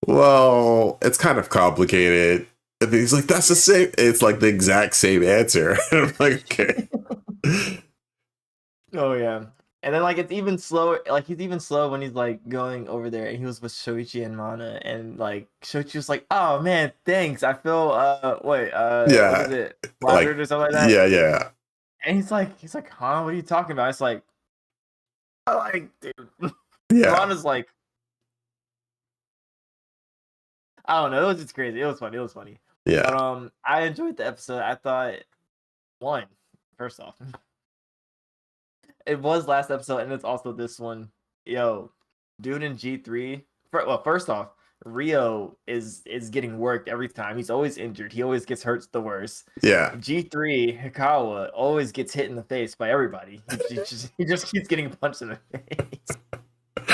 well, it's kind of complicated. And he's like, that's the same. It's like the exact same answer. And I'm like, okay. Oh yeah. And then like it's even slower. Like he's even slow when he's like going over there, and he was with Shoichi and Mana, and like Shoichi was like, "Oh man, thanks. I feel yeah, what is it, flattered or something like that." Yeah. And he's like, "Huh? What are you talking about?" It's like, oh, like, dude. Yeah. Mana's like, I don't know. It was just crazy. It was funny. Yeah. But I enjoyed the episode. I thought first off. It was last episode, and it's also this one. Yo, dude in G3. First off, Ryo is getting worked every time. He's always injured. He always gets hurt the worst. Yeah. G3 Hikawa always gets hit in the face by everybody. He just keeps getting punched in the face.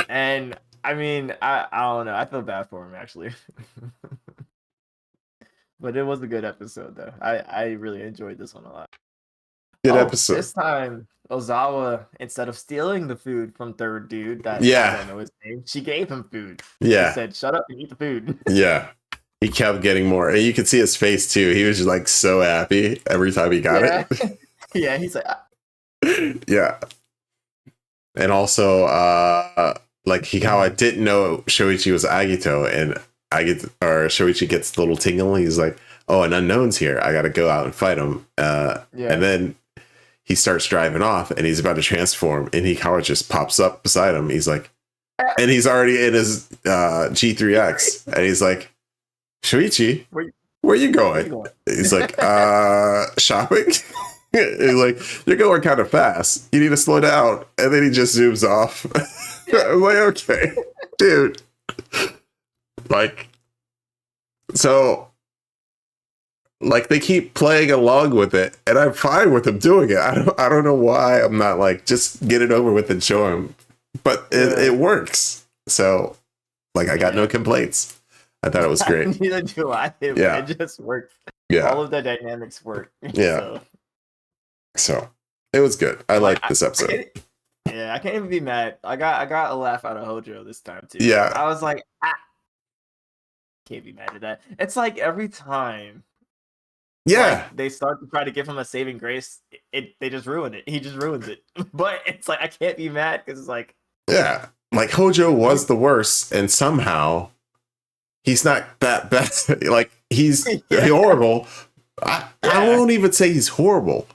And I mean, I don't know. I feel bad for him actually. But it was a good episode though. I really enjoyed this one a lot. Good episode. This time, Ozawa, instead of stealing the food from third dude, that I don't know his name, she gave him food. Yeah. She said, "Shut up and eat the food." Yeah. He kept getting more. And you could see his face too. He was just like so happy every time he got it. Yeah, he's like, yeah. And also, like Hikawa didn't know Shoichi was Agito, and Shoichi gets the little tingle. He's like, "Oh, an unknown's here. I got to go out and fight him." And then he starts driving off, and he's about to transform, and Hikawa just pops up beside him. He's like, and he's already in his G3X, and he's like, "Shoichi, where you going?" He's like, "Shopping." He's like, "You're going kind of fast. You need to slow down." And then he just zooms off. I'm like, okay, dude. Like, so, like, they keep playing along with it, and I'm fine with them doing it. I don't know why I'm not like, just get it over with and show him. But it works. So, like, I got no complaints. I thought it was great. Neither do I. It just worked. Yeah. All of the dynamics work. Yeah. So it was good. I liked this episode. I can't even be mad. I got a laugh out of Hojo this time too. Yeah. I was like, can't be mad at that. It's like every time they start to try to give him a saving grace, they just ruin it. He just ruins it. But it's like I can't be mad because it's like, yeah, like Hojo was the worst, and somehow he's not that bad. Like he's horrible. I won't even say he's horrible.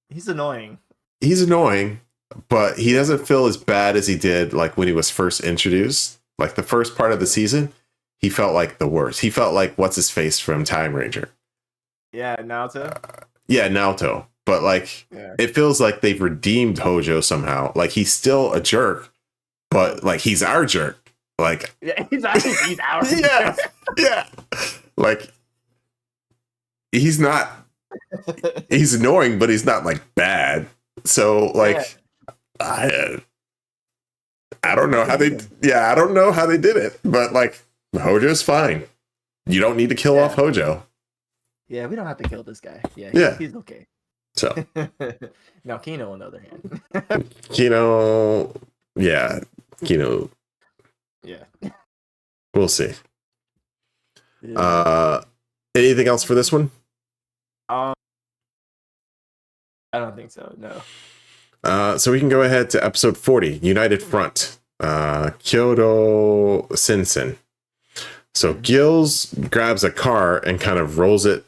He's annoying. He's annoying, but he doesn't feel as bad as he did like when he was first introduced. Like the first part of the season, he felt like the worst. He felt like what's his face from Time Ranger. Yeah, Naoto. Naoto. But like it feels like they've redeemed Hojo somehow. Like he's still a jerk, but like he's our jerk. Like he's our yeah. Like he's not. He's annoying, but he's not like bad. So like I don't know how they I don't know how they did it, but like Hojo's fine. You don't need to kill off Hojo. Yeah, we don't have to kill this guy. Yeah, he's okay. So now Kino on the other hand. Kino. Yeah. We'll see. Anything else for this one? I don't think so. No. So we can go ahead to episode 40, United Front. Kyoto Sensen. So Gills grabs a car and kind of rolls it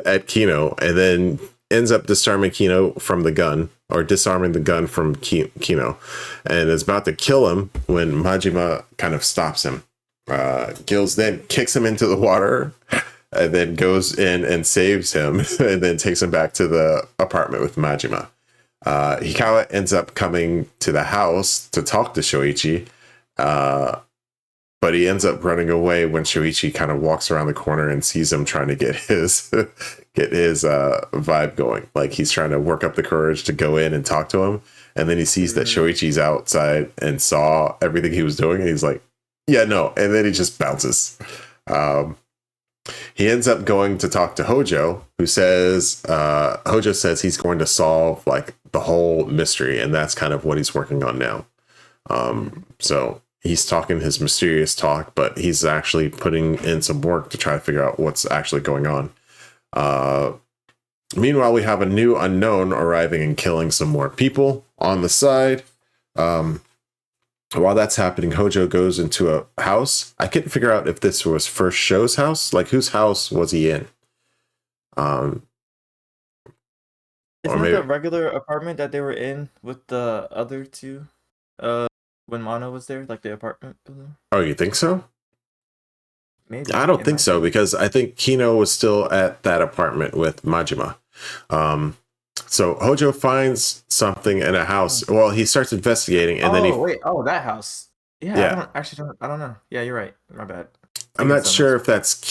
at Kino, and then ends up disarming Kino from the gun, or disarming the gun from Kino, and is about to kill him when Majima kind of stops him. Gills then kicks him into the water, and then goes in and saves him, and then takes him back to the apartment with Majima. Hikawa ends up coming to the house to talk to Shoichi, but he ends up running away when Shoichi kind of walks around the corner and sees him trying to get his vibe going. Like, he's trying to work up the courage to go in and talk to him, and then he sees that Shoichi's outside and saw everything he was doing, and he's like, yeah, no, and then he just bounces. He ends up going to talk to Hojo, who says Hojo says he's going to solve like the whole mystery, and that's kind of what he's working on now. So he's talking his mysterious talk, but he's actually putting in some work to try to figure out what's actually going on. Meanwhile, we have a new unknown arriving and killing some more people on the side. While that's happening, Hojo goes into a house. I couldn't figure out if this was First Show's house. Like, whose house was he in? Isn't it the regular apartment that they were in with the other two? When Mono was there, like the apartment building? Oh, you think so? Maybe. I don't think so, because I think Kino was still at that apartment with Majima. So Hojo finds something in a house. Well, he starts investigating, and then that house. Yeah. I don't know. Yeah, you're right. My bad. I'm not sure if that's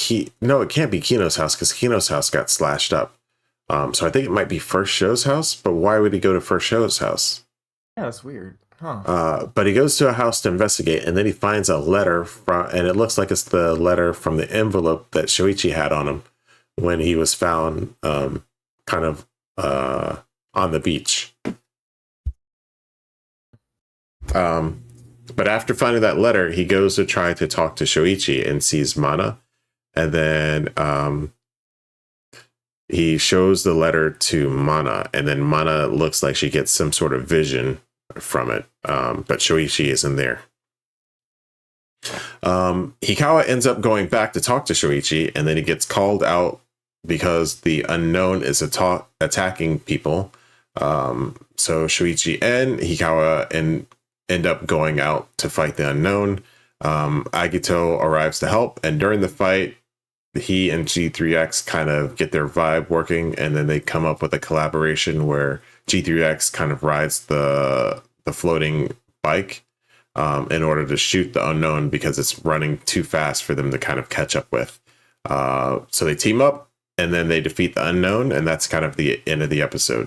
No, it can't be Kino's house, because Kino's house got slashed up. So I think it might be First Show's house. But why would he go to First Show's house? Yeah, that's weird. Huh. But he goes to a house to investigate, and then he finds a letter and it looks like it's the letter from the envelope that Shoichi had on him when he was found kind of on the beach. But after finding that letter, he goes to try to talk to Shoichi and sees Mana, and then he shows the letter to Mana, and then Mana looks like she gets some sort of vision from it, but Shoichi isn't there. Hikawa ends up going back to talk to Shoichi, and then he gets called out because the unknown is attacking people. So Shoichi and Hikawa end up going out to fight the unknown. Agito arrives to help, and during the fight, he and G3X kind of get their vibe working, and then they come up with a collaboration where G3X kind of rides the floating bike in order to shoot the unknown because it's running too fast for them to kind of catch up with. So they team up, and then they defeat the unknown, and that's kind of the end of the episode.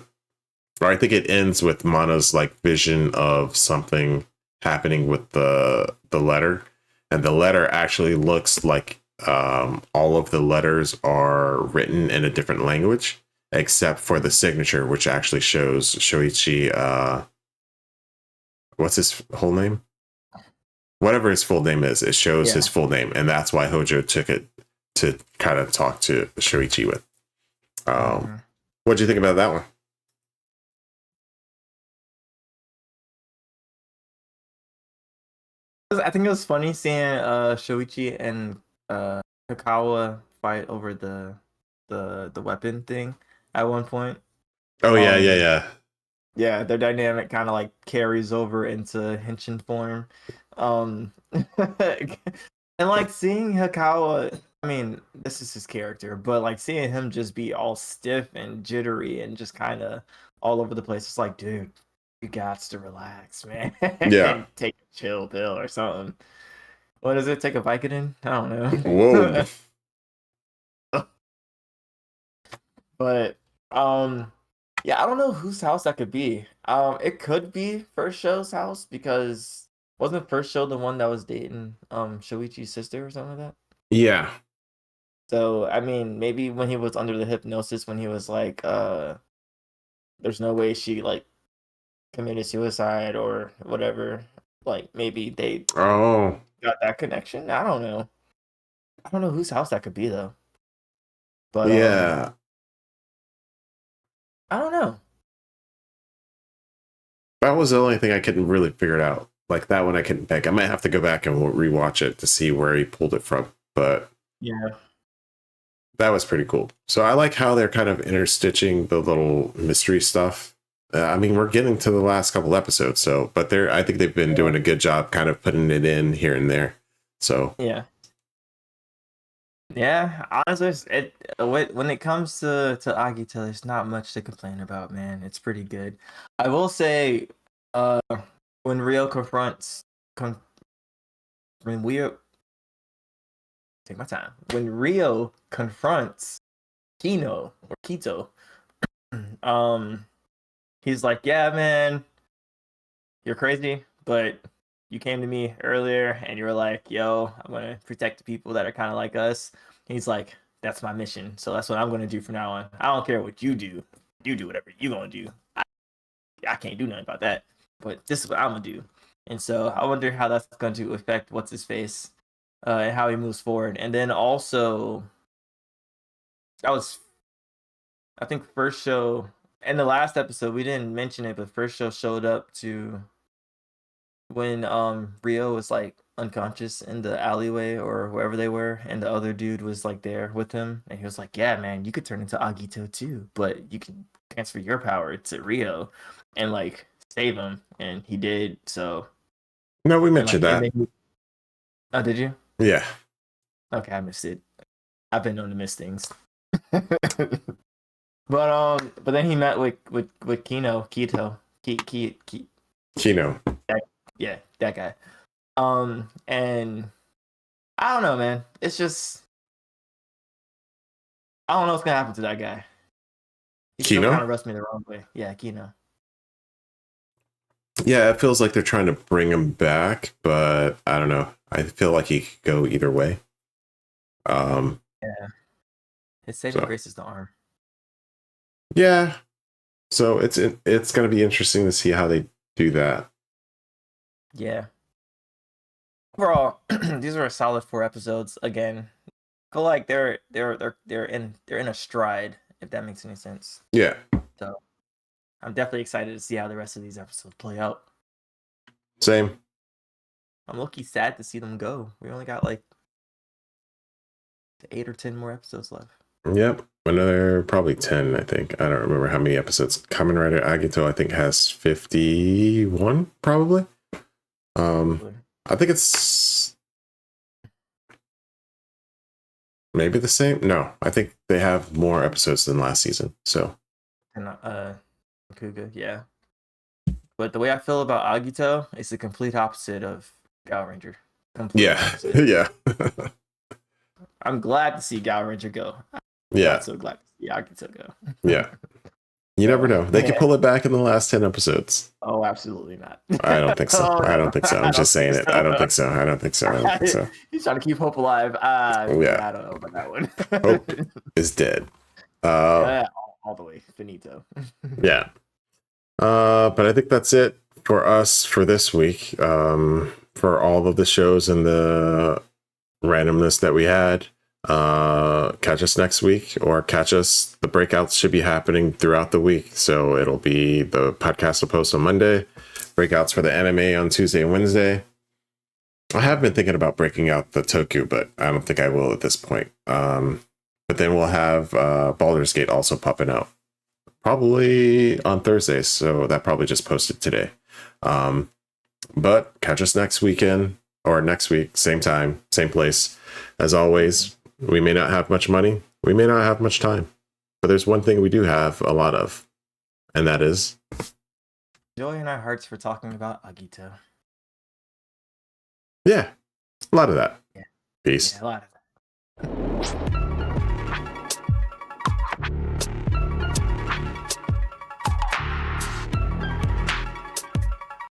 Or I think it ends with Mana's like vision of something happening with the letter, and the letter actually looks like all of the letters are written in a different language, except for the signature, which actually shows Shoichi. What's his whole name? Whatever his full name is, it shows his full name, and that's why Hojo took it to kind of talk to Shoichi with. What do you think about that one? I think it was funny seeing Shoichi and Kakawa fight over the weapon thing at one point. Oh yeah. Yeah, their dynamic kind of like carries over into Henshin form. And like seeing Hikawa, I mean, this is his character, but like seeing him just be all stiff and jittery and just kind of all over the place, it's like, dude, you got to relax, man. Yeah. Take a chill pill or something. What is it? Take a Vicodin? I don't know. Whoa. But yeah, I don't know whose house that could be. It could be First Show's house, because wasn't First Show the one that was dating Shoichi's sister or something like that? Yeah. So I mean, maybe when he was under the hypnosis, when he was like, there's no way she like committed suicide or whatever. Like maybe they got that connection. I don't know. I don't know whose house that could be though. But yeah. I don't know. That was the only thing I couldn't really figure it out. Like that one I couldn't pick. I might have to go back and rewatch it to see where he pulled it from. But Yeah. that was pretty cool. So I like how they're kind of interstitching the little mystery stuff. I mean, we're getting to the last couple episodes, so I think they've been doing a good job kind of putting it in here and there. So yeah. Honestly, when it comes to Agito, there's not much to complain about, man. It's pretty good. I will say, when Rio when we take my time. When Rio confronts Kito, he's like, "Yeah, man, you're crazy, but you came to me earlier and you were like, yo, I'm gonna protect the people that are kind of like us." And he's like, "That's my mission, so that's what I'm gonna do from now on. I don't care what you do. You do whatever you gonna do. I can't do nothing about that, but this is what I'm gonna do." And so I wonder how that's going to affect what's his face, and how he moves forward. And then also, I think first show in the last episode we didn't mention it, but first show showed up to when Rio was like unconscious in the alleyway or wherever they were, and the other dude was like there with him, and he was like, "Yeah, man, you could turn into Agito too, but you can transfer your power to Rio and like save him," and he did. So no, we mentioned that. Oh, did you? Yeah. Okay, I missed it. I've been known to miss things. But then he met with Kino. Yeah, that guy. And I don't know, man. It's just I don't know what's gonna happen to that guy. He still kind of rubs me the wrong way. Yeah, Kino. Yeah, it feels like they're trying to bring him back, but I don't know. I feel like he could go either way. Yeah. His saving grace is the arm. Yeah. So it's going to be interesting to see how they do that. Yeah. Overall, these are a solid 4 episodes. Again, I feel like they're in a stride, if that makes any sense. Yeah. So I'm definitely excited to see how the rest of these episodes play out. Same. I'm low-key sad to see them go. We only got like 8 or 10 more episodes left. Yep. Another probably 10, I think. I don't remember how many episodes. Kamen Rider Agito, I think, has 51, probably. I think it's maybe the same. No, I think they have more episodes than last season. So. And Kuga, yeah. But the way I feel about Agito is the complete opposite of Gaoranger. Yeah. I'm glad to see Gaoranger go. I'm not so glad to see Agito go. Yeah. You never know. They could pull it back in the last 10 episodes. Oh, absolutely not. I don't think so. I don't think so. I'm just saying it. I don't think so. He's trying to keep hope alive. I don't know about that one. Hope is dead. All the way. Finito. Yeah. But I think that's it for us for this week. For all of the shows and the randomness that we had. Catch us next week, or catch us. The breakouts should be happening throughout the week, so it'll be the podcast will post on Monday, breakouts for the anime on Tuesday and Wednesday. I have been thinking about breaking out the Toku, but I don't think I will at this point. But then we'll have Baldur's Gate also popping out probably on Thursday, so that probably just posted today. But catch us next weekend or next week, same time, same place. As always, we may not have much money, we may not have much time, but there's one thing we do have a lot of, and that is joy in our hearts for talking about Agito. Yeah, a lot of that. Yeah. Peace. Yeah, a lot of that.